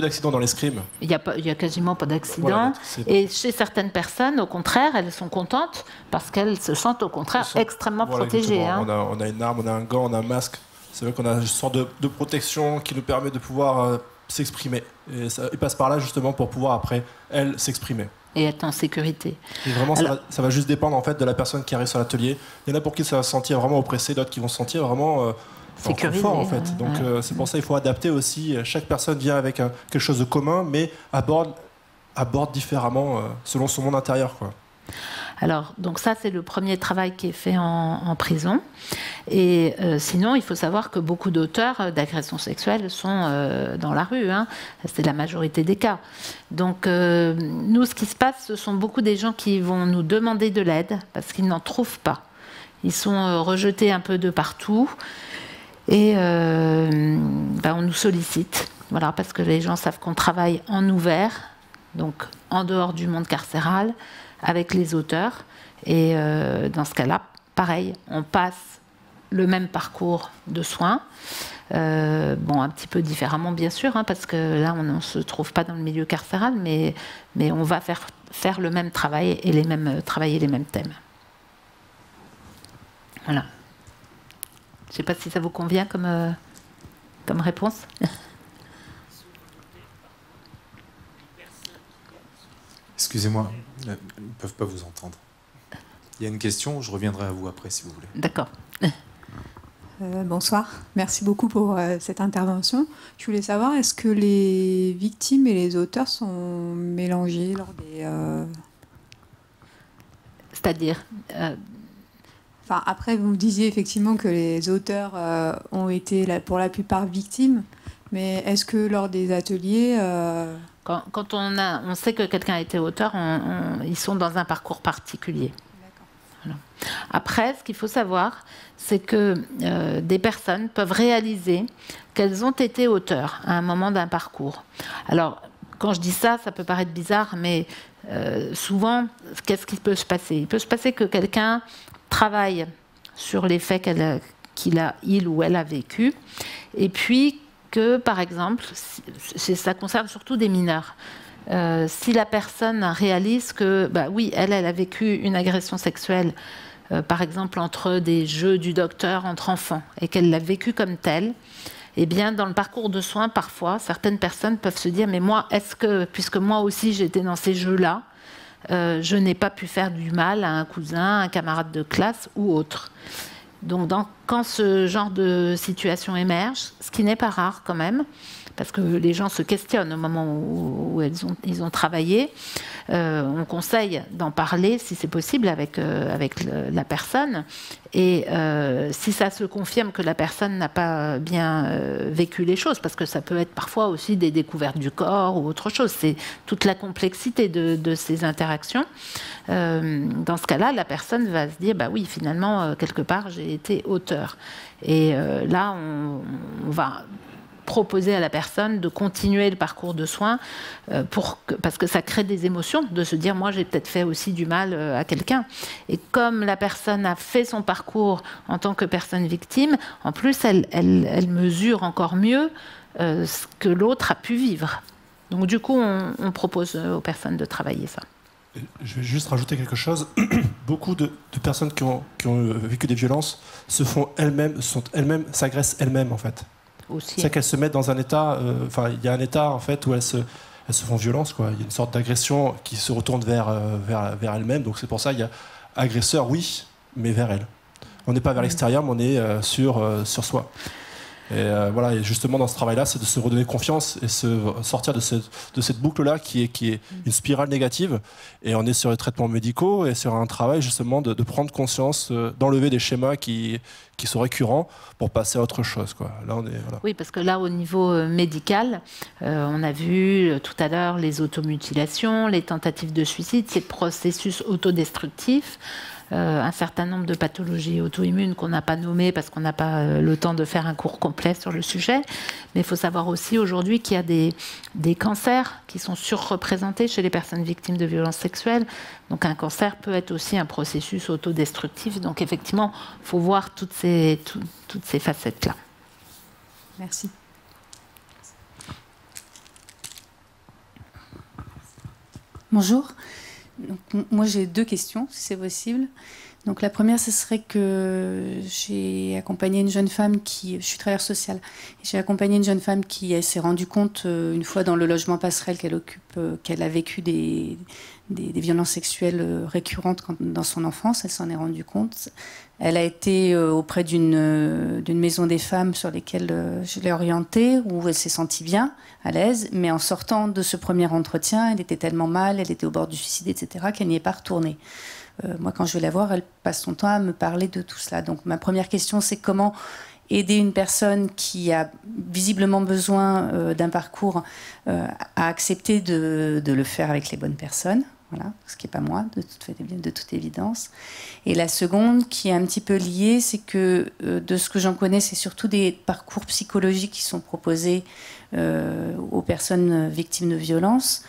d'accidents dans l'escrime. Il y a quasiment pas d'accidents. Voilà, et chez certaines personnes, au contraire, elles sont contentes parce qu'elles se sentent au contraire extrêmement protégées. On a une arme, on a un gant, on a un masque. C'est vrai qu'on a une sorte de protection qui nous permet de pouvoir s'exprimer. Et ça passe par là justement pour pouvoir après, elle, s'exprimer. Et être en sécurité. Et vraiment, ça va juste dépendre en fait de la personne qui arrive sur l'atelier. Il y en a pour qui ça va se sentir vraiment oppressé, d'autres qui vont se sentir vraiment sécurisé, en fait. Donc c'est pour ça qu'il faut adapter aussi. Chaque personne vient avec quelque chose de commun, mais aborde différemment selon son monde intérieur, quoi. Alors, donc ça, c'est le premier travail qui est fait en prison. Et sinon, il faut savoir que beaucoup d'auteurs d'agressions sexuelles sont dans la rue. C'est la majorité des cas. Donc, nous, ce qui se passe, ce sont beaucoup des gens qui vont nous demander de l'aide parce qu'ils n'en trouvent pas. Ils sont rejetés un peu de partout. Et on nous sollicite. Voilà, parce que les gens savent qu'on travaille en ouvert, donc en dehors du monde carcéral, avec les auteurs. Et dans ce cas-là, pareil, on passe le même parcours de soins, un petit peu différemment bien sûr, parce que là on ne se trouve pas dans le milieu carcéral, mais on va faire le même travail et travailler les mêmes thèmes. Voilà. Je ne sais pas si ça vous convient comme réponse. Excusez-moi, ils ne peuvent pas vous entendre. Il y a une question, je reviendrai à vous après si vous voulez. D'accord. Bonsoir, merci beaucoup pour cette intervention. Je voulais savoir, est-ce que les victimes et les auteurs sont mélangés lors des... C'est-à-dire Enfin, après, vous me disiez effectivement que les auteurs ont été pour la plupart victimes, mais est-ce que lors des ateliers... Quand on sait que quelqu'un a été auteur, ils sont dans un parcours particulier. Voilà. Après, ce qu'il faut savoir, c'est que des personnes peuvent réaliser qu'elles ont été auteurs à un moment d'un parcours. Alors, quand je dis ça, ça peut paraître bizarre, mais souvent, qu'est-ce qui peut se passer ? Il peut se passer que quelqu'un travaille sur les faits qu'il ou elle a vécu, et puis que, par exemple, ça concerne surtout des mineurs. Si la personne réalise que, oui, elle a vécu une agression sexuelle, par exemple entre des jeux du docteur entre enfants, et qu'elle l'a vécu comme telle, eh bien, dans le parcours de soins, parfois, certaines personnes peuvent se dire, mais moi, puisque moi aussi j'étais dans ces jeux-là, je n'ai pas pu faire du mal à un cousin, un camarade de classe ou autre. Donc, quand ce genre de situation émerge, ce qui n'est pas rare quand même, parce que les gens se questionnent au moment où ils ont travaillé, on conseille d'en parler, si c'est possible, avec la personne. Et si ça se confirme que la personne n'a pas bien vécu les choses, parce que ça peut être parfois aussi des découvertes du corps ou autre chose, c'est toute la complexité de ces interactions. Dans ce cas-là, la personne va se dire, oui, finalement, quelque part, j'ai été auteur. Et là, on va proposer à la personne de continuer le parcours de soins parce que ça crée des émotions, de se dire, moi, j'ai peut-être fait aussi du mal à quelqu'un. Et comme la personne a fait son parcours en tant que personne victime, en plus, elle mesure encore mieux ce que l'autre a pu vivre. Donc, du coup, on propose aux personnes de travailler ça. Je vais juste rajouter quelque chose. Beaucoup de personnes qui ont vécu des violences s'agressent elles-mêmes, en fait. aussi. C'est qu'elles se mettent dans un état, il y a un état en fait où elles se font violence, quoi. Il y a une sorte d'agression qui se retourne vers elles-mêmes. Donc c'est pour ça il y a agresseur, oui, mais vers elles. On n'est pas vers l'extérieur, mais on est sur soi. Et voilà, et justement dans ce travail-là, c'est de se redonner confiance et se sortir de cette boucle-là qui est une spirale négative. Et on est sur les traitements médicaux et sur un travail justement de prendre conscience, d'enlever des schémas qui sont récurrents pour passer à autre chose, quoi. Là, on est, voilà. Oui, parce que là, au niveau médical, on a vu tout à l'heure les automutilations, les tentatives de suicide, ces processus autodestructifs. Un certain nombre de pathologies auto-immunes qu'on n'a pas nommées parce qu'on n'a pas le temps de faire un cours complet sur le sujet. Mais il faut savoir aussi aujourd'hui qu'il y a des cancers qui sont surreprésentés chez les personnes victimes de violences sexuelles. Donc un cancer peut être aussi un processus autodestructif. Donc effectivement, il faut voir toutes ces facettes-là. Merci. Bonjour. Donc, moi, j'ai 2 questions, si c'est possible. Donc, la première, ce serait que j'ai accompagné une jeune femme je suis travailleur social, j'ai accompagné une jeune femme qui s'est rendue compte, une fois dans le logement passerelle qu'elle occupe, qu'elle a vécu des violences sexuelles récurrentes dans son enfance. Elle s'en est rendue compte. Elle a été auprès d'une maison des femmes sur lesquelles je l'ai orientée, où elle s'est sentie bien, à l'aise, mais en sortant de ce premier entretien, elle était tellement mal, elle était au bord du suicide, etc., qu'elle n'y est pas retournée. Moi, quand je vais la voir, elle passe son temps à me parler de tout cela. Donc ma première question, c'est comment aider une personne qui a visiblement besoin d'un parcours à accepter de le faire avec les bonnes personnes. Voilà, ce qui n'est pas moi, de toute évidence. Et la seconde, qui est un petit peu liée, c'est que de ce que j'en connais, c'est surtout des parcours psychologiques qui sont proposés aux personnes victimes de violences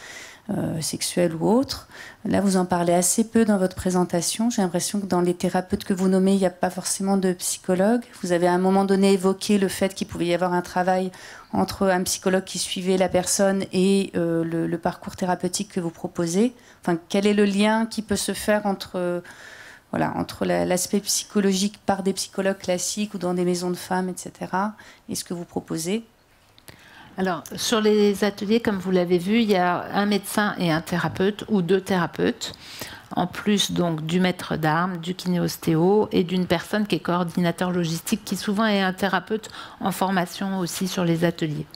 sexuelles ou autres. Là, vous en parlez assez peu dans votre présentation. J'ai l'impression que dans les thérapeutes que vous nommez, il n'y a pas forcément de psychologue. Vous avez à un moment donné évoqué le fait qu'il pouvait y avoir un travail entre un psychologue qui suivait la personne et le parcours thérapeutique que vous proposez. Enfin, quel est le lien qui peut se faire entre l'aspect psychologique par des psychologues classiques ou dans des maisons de femmes, etc., et ce que vous proposez? Alors, sur les ateliers, comme vous l'avez vu, il y a un médecin et un thérapeute ou 2 thérapeutes, en plus donc du maître d'armes, du kinéostéo et d'une personne qui est coordinateur logistique, qui souvent est un thérapeute en formation aussi sur les ateliers.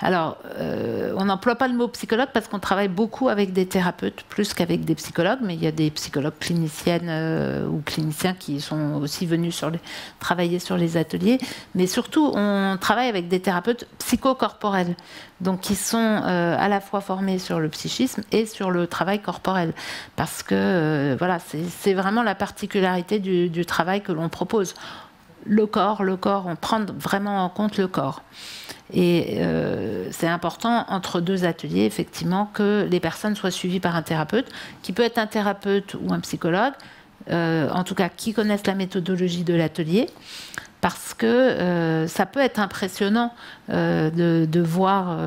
Alors, on n'emploie pas le mot psychologue parce qu'on travaille beaucoup avec des thérapeutes, plus qu'avec des psychologues, mais il y a des psychologues cliniciennes ou cliniciens qui sont aussi venus travailler sur les ateliers. Mais surtout, on travaille avec des thérapeutes psychocorporels, donc qui sont à la fois formés sur le psychisme et sur le travail corporel. Parce que, voilà, c'est vraiment la particularité du travail que l'on propose. Le corps, on prend vraiment en compte le corps. Et c'est important, entre 2 ateliers, effectivement, que les personnes soient suivies par un thérapeute, qui peut être un thérapeute ou un psychologue, en tout cas qui connaissent la méthodologie de l'atelier, parce que ça peut être impressionnant de voir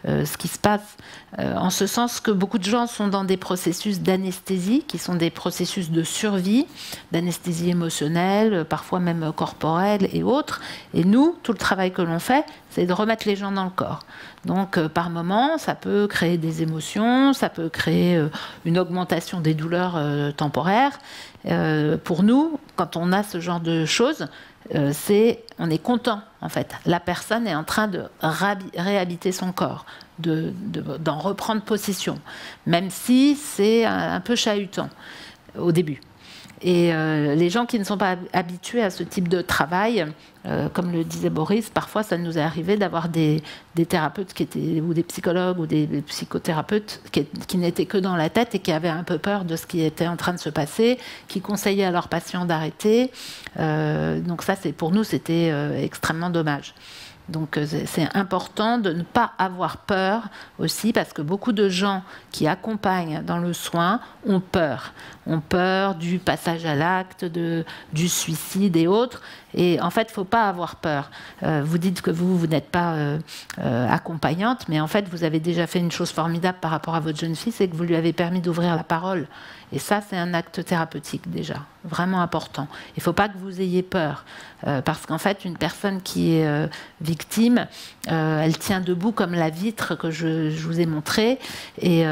ce qui se passe, en ce sens que beaucoup de gens sont dans des processus d'anesthésie, qui sont des processus de survie, d'anesthésie émotionnelle, parfois même corporelle et autres. Et nous, tout le travail que l'on fait, c'est de remettre les gens dans le corps. Donc, par moment, ça peut créer des émotions, ça peut créer une augmentation des douleurs temporaires. Pour nous, quand on a ce genre de choses, on est content, en fait. La personne est en train de réhabiter son corps, d'en reprendre possession, même si c'est un peu chahutant au début. Et les gens qui ne sont pas habitués à ce type de travail, comme le disait Boris, parfois ça nous est arrivé d'avoir des thérapeutes ou des psychologues ou des psychothérapeutes qui n'étaient que dans la tête et qui avaient un peu peur de ce qui était en train de se passer, qui conseillaient à leurs patients d'arrêter. Donc ça, pour nous, c'était extrêmement dommage. Donc c'est important de ne pas avoir peur aussi, parce que beaucoup de gens qui accompagnent dans le soin ont peur du passage à l'acte, du suicide et autres. Et en fait, il ne faut pas avoir peur. Vous dites que vous n'êtes pas accompagnante, mais en fait, vous avez déjà fait une chose formidable par rapport à votre jeune fille, c'est que vous lui avez permis d'ouvrir la parole. Et ça, c'est un acte thérapeutique déjà, vraiment important. Il ne faut pas que vous ayez peur, parce qu'en fait, une personne qui est victime, elle tient debout comme la vitre que je vous ai montrée. Et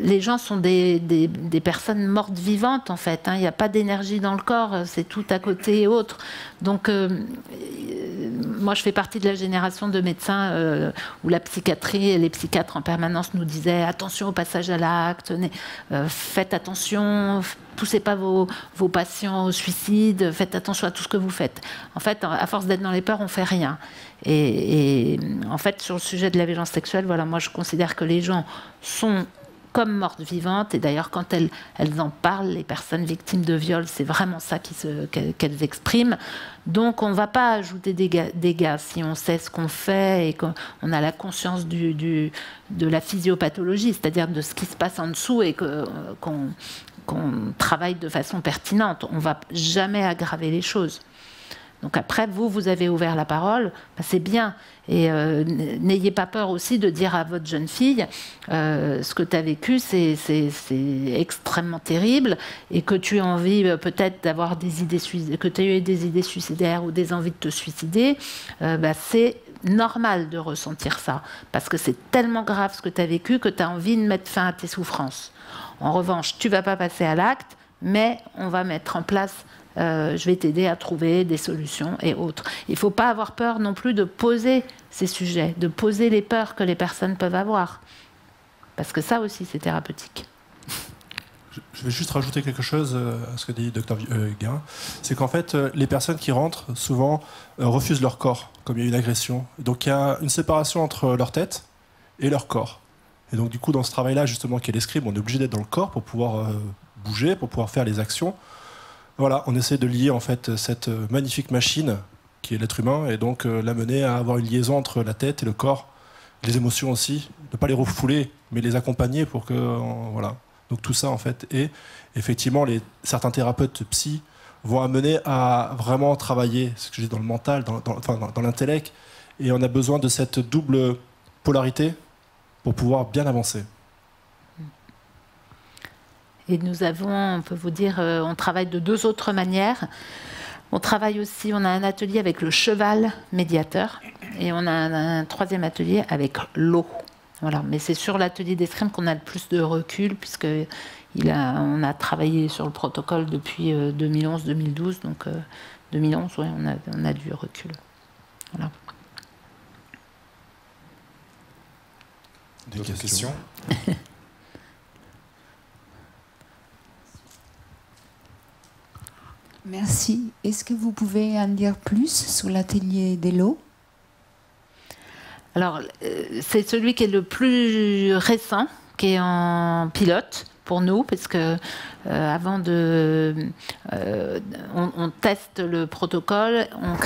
les gens sont des personnes mortes vivantes, en fait. Il n'y a pas d'énergie dans le corps, c'est tout à côté et autre. Donc, moi, je fais partie de la génération de médecins où la psychiatrie et les psychiatres en permanence nous disaient attention au passage à l'acte, faites attention, poussez pas vos patients au suicide, faites attention à tout ce que vous faites. En fait, à force d'être dans les peurs, on fait rien. Et en fait, sur le sujet de la violence sexuelle, voilà, moi, je considère que les gens sont comme mortes vivantes. Et d'ailleurs, quand elles en parlent, les personnes victimes de viol, c'est vraiment ça qu'elles expriment. Donc, on ne va pas ajouter des dégâts si on sait ce qu'on fait et qu'on a la conscience de la physiopathologie, c'est-à-dire de ce qui se passe en dessous et qu'on travaille de façon pertinente. On ne va jamais aggraver les choses. Donc après, vous avez ouvert la parole, ben c'est bien. Et n'ayez pas peur aussi de dire à votre jeune fille ce que tu as vécu, c'est extrêmement terrible, et que tu as envie peut-être d'avoir des idées suicidaires, que tu as eu des idées suicidaires ou des envies de te suicider, ben c'est normal de ressentir ça, parce que c'est tellement grave ce que tu as vécu que tu as envie de mettre fin à tes souffrances. En revanche, tu ne vas pas passer à l'acte, mais on va mettre en place... je vais t'aider à trouver des solutions et autres. Il ne faut pas avoir peur non plus de poser ces sujets, de poser les peurs que les personnes peuvent avoir. Parce que ça aussi, c'est thérapeutique. Je vais juste rajouter quelque chose à ce que dit Dr Guérin. C'est qu'en fait, les personnes qui rentrent, souvent, refusent leur corps, comme il y a une agression. Donc il y a une séparation entre leur tête et leur corps. Et donc du coup, dans ce travail-là, justement, qui est l'escrime, on est obligé d'être dans le corps pour pouvoir bouger, pour pouvoir faire les actions. Voilà, on essaie de lier en fait cette magnifique machine qui est l'être humain, et donc l'amener à avoir une liaison entre la tête et le corps, les émotions aussi, ne pas les refouler, mais les accompagner pour que voilà. Donc tout ça en fait, et effectivement certains thérapeutes psy vont amener à vraiment travailler ce que je dis dans le mental, dans l'intellect, et on a besoin de cette double polarité pour pouvoir bien avancer. Et nous avons, on peut vous dire, on travaille de 2 autres manières. On travaille aussi, on a un atelier avec le cheval médiateur, et on a un 3e atelier avec l'eau. Voilà. Mais c'est sur l'atelier d'escrime qu'on a le plus de recul, puisqu'on a travaillé sur le protocole depuis 2011-2012. Donc 2011, oui, on a du recul. Voilà. D'autres questions? Merci. Est-ce que vous pouvez en dire plus sur l'atelier d'Elo? Alors, c'est celui qui est le plus récent, qui est en pilote pour nous, parce que avant on teste le protocole, on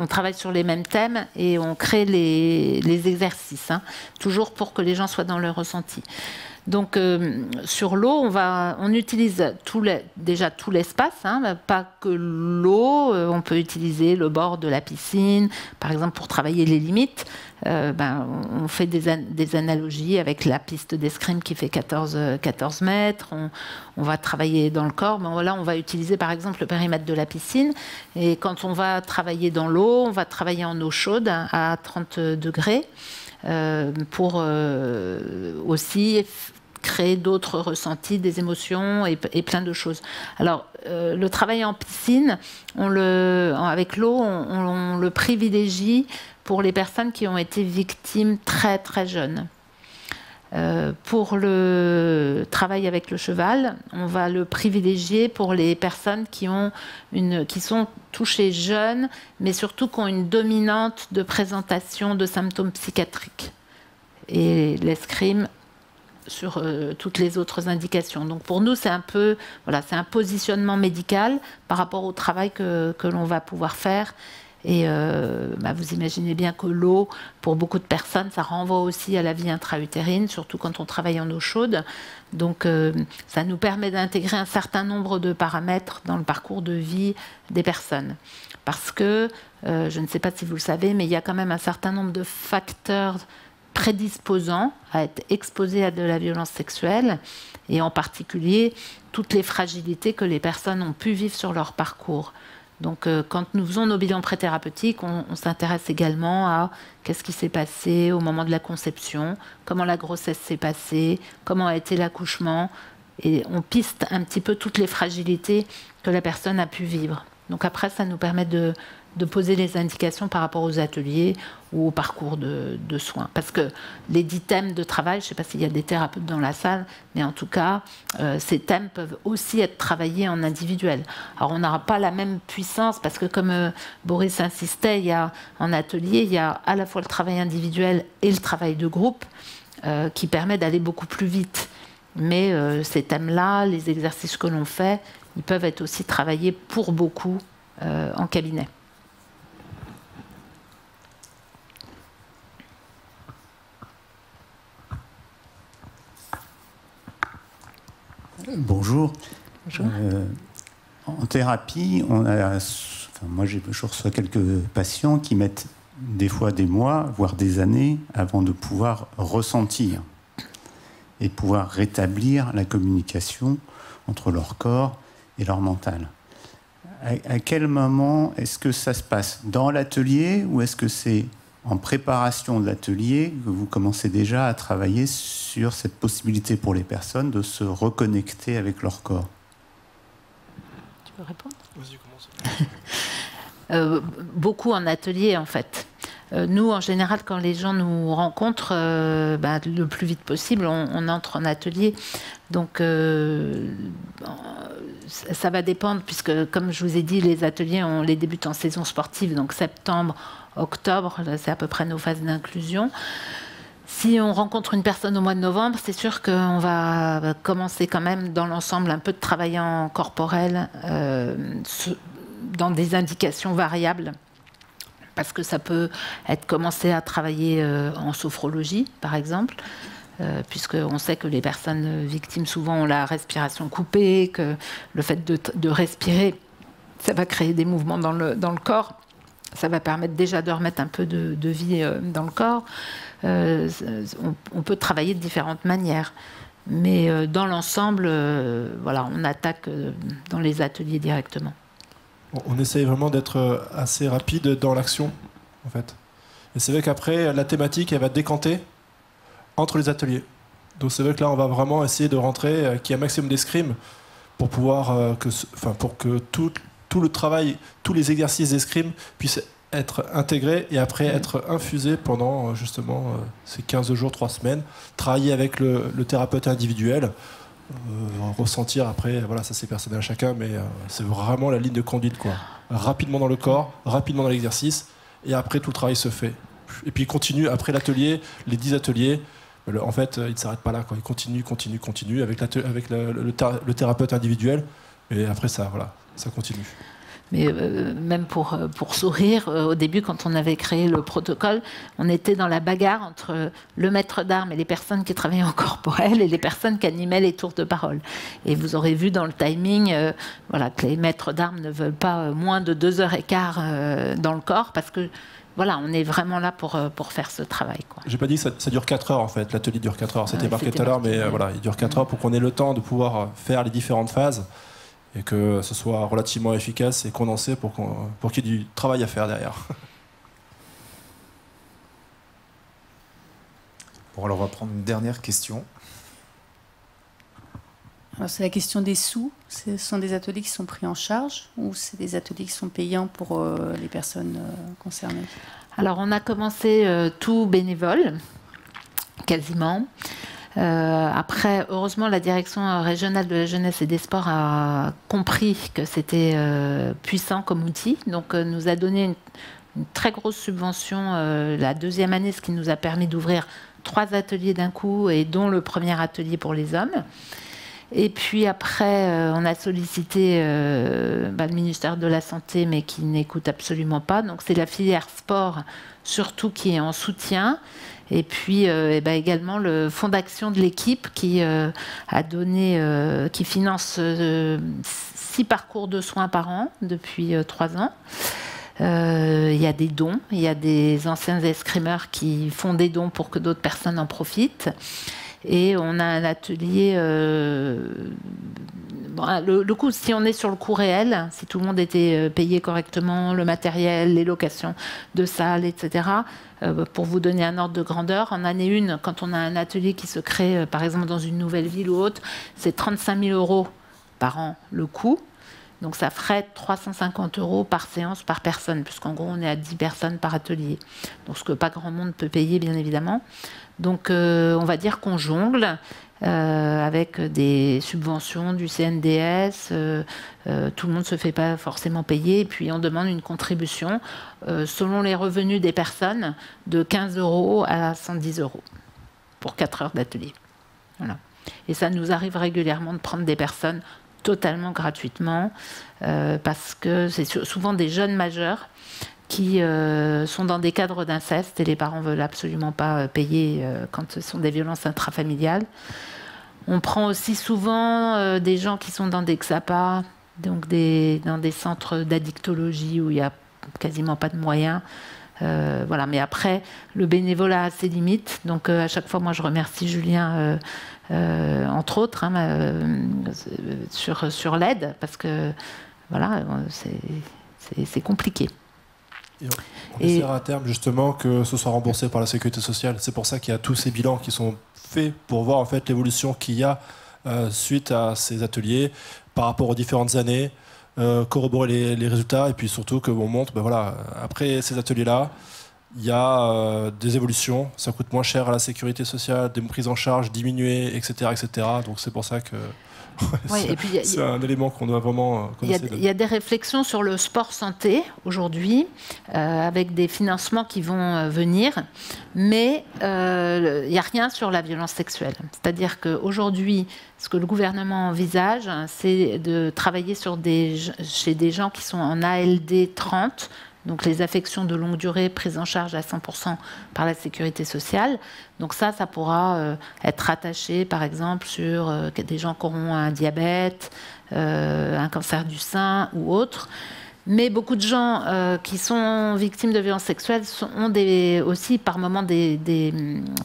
travaille sur les mêmes thèmes et on crée les exercices, toujours pour que les gens soient dans le ressenti. Donc sur l'eau, on utilise déjà tout l'espace, pas que l'eau. On peut utiliser le bord de la piscine, par exemple, pour travailler les limites. On fait des analogies avec la piste d'escrime qui fait 14 mètres. On va travailler dans le corps. Là, on va utiliser par exemple le périmètre de la piscine. Et quand on va travailler dans l'eau, on va travailler en eau chaude à 30 degrés. Pour aussi créer d'autres ressentis, des émotions et plein de choses. Alors, le travail en piscine, avec l'eau, on le privilégie pour les personnes qui ont été victimes très très jeunes. Pour le travail avec le cheval, on va le privilégier pour les personnes qui sont touchées jeunes, mais surtout qui ont une dominante de présentation de symptômes psychiatriques. Et l'escrime sur toutes les autres indications. Donc pour nous, c'est un positionnement médical par rapport au travail que l'on va pouvoir faire. Et vous imaginez bien que l'eau, pour beaucoup de personnes, ça renvoie aussi à la vie intra-utérine, surtout quand on travaille en eau chaude. Donc ça nous permet d'intégrer un certain nombre de paramètres dans le parcours de vie des personnes. Parce que, je ne sais pas si vous le savez, mais il y a quand même un certain nombre de facteurs prédisposants à être exposés à de la violence sexuelle, et en particulier toutes les fragilités que les personnes ont pu vivre sur leur parcours. Donc quand nous faisons nos bilans préthérapeutiques, on s'intéresse également à qu'est-ce qui s'est passé au moment de la conception, comment la grossesse s'est passée, comment a été l'accouchement, et on piste un petit peu toutes les fragilités que la personne a pu vivre. Donc après, ça nous permet de poser les indications par rapport aux ateliers ou au parcours de soins. Parce que les 10 thèmes de travail, je ne sais pas s'il y a des thérapeutes dans la salle, mais en tout cas, ces thèmes peuvent aussi être travaillés en individuel. Alors on n'aura pas la même puissance, parce que comme Boris insistait, en atelier, il y a à la fois le travail individuel et le travail de groupe qui permet d'aller beaucoup plus vite. Mais ces thèmes-là, les exercices que l'on fait, ils peuvent être aussi travaillés pour beaucoup en cabinet. Bonjour. Bonjour. En thérapie, moi je reçois quelques patients qui mettent des fois des mois, voire des années, avant de pouvoir ressentir et de pouvoir rétablir la communication entre leur corps et leur mental. À quel moment est-ce que ça se passe? Dans l'atelier, ou est-ce que c'est en préparation de l'atelier que vous commencez déjà à travailler sur cette possibilité pour les personnes de se reconnecter avec leur corps? Tu veux répondre? Vas-y, commence. Beaucoup en atelier, en fait. Nous, en général, quand les gens nous rencontrent, le plus vite possible, on entre en atelier. Donc, ça va dépendre, puisque, comme je vous ai dit, les ateliers, on les débute en saison sportive, donc septembre, octobre, c'est à peu près nos phases d'inclusion. Si on rencontre une personne au mois de novembre, c'est sûr qu'on va commencer quand même, dans l'ensemble, un peu de travail en corporel, dans des indications variables, parce que ça peut être commencé à travailler en sophrologie, par exemple, puisqu'on sait que les personnes victimes souvent ont la respiration coupée, que le fait de respirer, ça va créer des mouvements dans le corps, ça va permettre déjà de remettre un peu de vie dans le corps. On peut travailler de différentes manières, mais dans l'ensemble, voilà, on attaque dans les ateliers directement. On essaye vraiment d'être assez rapide dans l'action, en fait. Et c'est vrai qu'après, la thématique, elle va décanter entre les ateliers. Donc c'est vrai que là, on va vraiment essayer de rentrer, qu'il y ait un maximum d'escrime pour pouvoir pour que tout le travail, tous les exercices d'escrime puissent être intégrés et après être infusés pendant justement ces 15 jours, 3 semaines. Travailler avec le thérapeute individuel. Ressentir après, voilà, ça c'est personnel à chacun, mais c'est vraiment la ligne de conduite, quoi. Rapidement dans le corps, rapidement dans l'exercice, et après tout le travail se fait. Et puis il continue après l'atelier, les 10 ateliers, en fait il ne s'arrête pas là, quoi. Il continue avec le thérapeute individuel, et après ça, voilà, ça continue. Mais même pour sourire, au début, quand on avait créé le protocole, on était dans la bagarre entre le maître d'armes et les personnes qui travaillaient en corporel et les personnes qui animaient les tours de parole. Et vous aurez vu dans le timing voilà, que les maîtres d'armes ne veulent pas moins de 2h15 dans le corps, parce que voilà, on est vraiment là pour faire ce travail, quoi. J'ai pas dit que ça dure 4 heures, en fait. L'atelier dure 4 heures. C'était marqué tout à l'heure, mais voilà, il dure 4 heures pour qu'on ait le temps de pouvoir faire les différentes phases, et que ce soit relativement efficace et condensé pour qu'il y ait du travail à faire derrière. Bon, alors on va prendre une dernière question. Alors c'est la question des sous. Ce sont des ateliers qui sont pris en charge, ou c'est des ateliers qui sont payants pour les personnes concernées? Alors on a commencé tout bénévole, quasiment. Après, heureusement, la direction régionale de la jeunesse et des sports a compris que c'était puissant comme outil, donc nous a donné une très grosse subvention la 2e année, ce qui nous a permis d'ouvrir 3 ateliers d'un coup, et dont le premier atelier pour les hommes. Et puis après, on a sollicité le ministère de la Santé, mais qui n'écoute absolument pas. Donc c'est la filière sport, surtout, qui est en soutien. Et puis également le fonds d'action de l'équipe qui a donné, qui finance 6 parcours de soins par an depuis 3 ans. Il y a des dons, il y a des anciens escrimeurs qui font des dons pour que d'autres personnes en profitent. Et on a un atelier. Le coût, si on est sur le coût réel, si tout le monde était payé correctement, le matériel, les locations de salles, etc., pour vous donner un ordre de grandeur, en année 1, quand on a un atelier qui se crée, par exemple dans une nouvelle ville ou autre, c'est 35 000 € par an le coût. Donc ça ferait 350 € par séance par personne, puisqu'en gros on est à 10 personnes par atelier. Donc ce que pas grand monde peut payer, bien évidemment. Donc on va dire qu'on jongle avec des subventions du CNDS. Tout le monde ne se fait pas forcément payer. Et puis on demande une contribution selon les revenus des personnes de 15 € à 110 € pour 4 heures d'atelier. Voilà. Et ça nous arrive régulièrement de prendre des personnes totalement gratuitement parce que c'est souvent des jeunes majeurs qui sont dans des cadres d'inceste et les parents ne veulent absolument pas payer quand ce sont des violences intrafamiliales. On prend aussi souvent des gens qui sont dans des XAPA, donc dans des centres d'addictologie où il n'y a quasiment pas de moyens. Voilà. Mais après, le bénévolat a ses limites. Donc à chaque fois, moi je remercie Julien, entre autres, sur l'aide, parce que voilà, c'est compliqué. On essaiera à terme justement que ce soit remboursé par la sécurité sociale. C'est pour ça qu'il y a tous ces bilans qui sont faits pour voir en fait l'évolution qu'il y a suite à ces ateliers par rapport aux différentes années, corroborer les résultats et puis surtout qu'on montre, voilà, après ces ateliers-là, il y a des évolutions, ça coûte moins cher à la sécurité sociale, des prises en charge diminuées, etc. etc. Donc c'est pour ça que c'est un élément qu'on doit vraiment... Il y a des réflexions sur le sport santé aujourd'hui, avec des financements qui vont venir, mais il n'y a rien sur la violence sexuelle. C'est-à-dire qu'aujourd'hui, ce que le gouvernement envisage, c'est de travailler chez des gens qui sont en ALD 30, donc les affections de longue durée prises en charge à 100% par la sécurité sociale. Donc ça pourra être rattaché par exemple sur des gens qui auront un diabète, un cancer du sein ou autre. Mais beaucoup de gens qui sont victimes de violences sexuelles ont aussi par moment des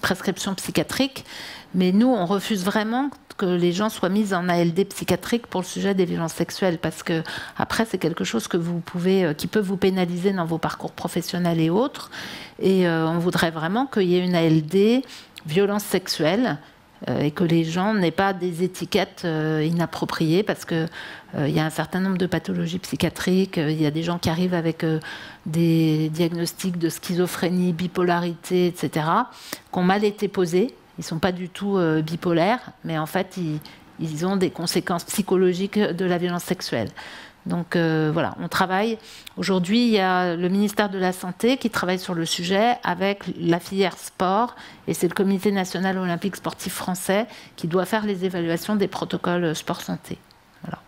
prescriptions psychiatriques. Mais nous, on refuse vraiment que les gens soient mis en ALD psychiatrique pour le sujet des violences sexuelles, parce que après c'est quelque chose que qui peut vous pénaliser dans vos parcours professionnels et autres. Et on voudrait vraiment qu'il y ait une ALD violence sexuelle et que les gens n'aient pas des étiquettes inappropriées, parce que il y a un certain nombre de pathologies psychiatriques. Il y a des gens qui arrivent avec des diagnostics de schizophrénie, bipolarité, etc., qui ont mal été posés. Ils ne sont pas du tout bipolaires, mais en fait, ils ont des conséquences psychologiques de la violence sexuelle. Donc voilà, on travaille. Aujourd'hui, il y a le ministère de la Santé qui travaille sur le sujet avec la filière sport, et c'est le Comité national olympique sportif français qui doit faire les évaluations des protocoles sport-santé. Voilà.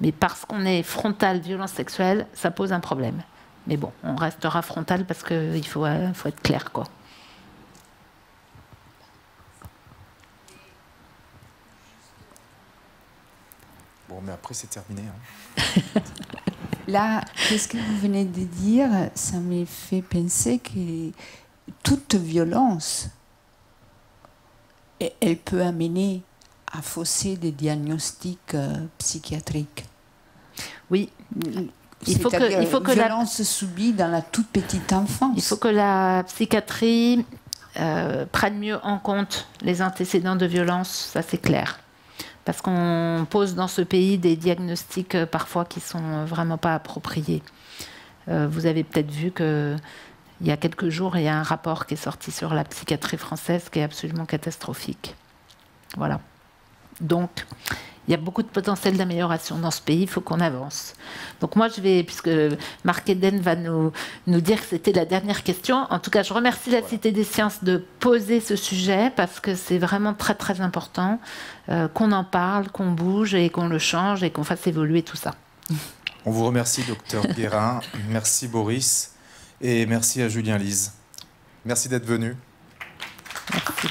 Mais parce qu'on est frontal violence sexuelle, ça pose un problème. Mais bon, on restera frontal parce qu'il faut être clair, quoi. Bon, mais après, c'est terminé. Là, qu'est-ce que vous venez de dire? Ça m'a fait penser que toute violence, elle peut amener à fausser des diagnostics psychiatriques. Oui. Il faut que la violence subie dans la toute petite enfance. Il faut que la psychiatrie prenne mieux en compte les antécédents de violence, ça c'est clair. Parce qu'on pose dans ce pays des diagnostics parfois qui ne sont vraiment pas appropriés. Vous avez peut-être vu qu'il y a quelques jours, il y a un rapport qui est sorti sur la psychiatrie française qui est absolument catastrophique. Voilà. Donc, Il y a beaucoup de potentiel d'amélioration dans ce pays, il faut qu'on avance. Donc moi, je vais, puisque Marc Eden va nous dire que c'était la dernière question, en tout cas, je remercie la Cité des Sciences de poser ce sujet, parce que c'est vraiment très, très important qu'on en parle, qu'on bouge et qu'on le change et qu'on fasse évoluer tout ça. On vous remercie, Dr Guérin. Merci, Boris. Et merci à Julien Lise. Merci d'être venu. Merci.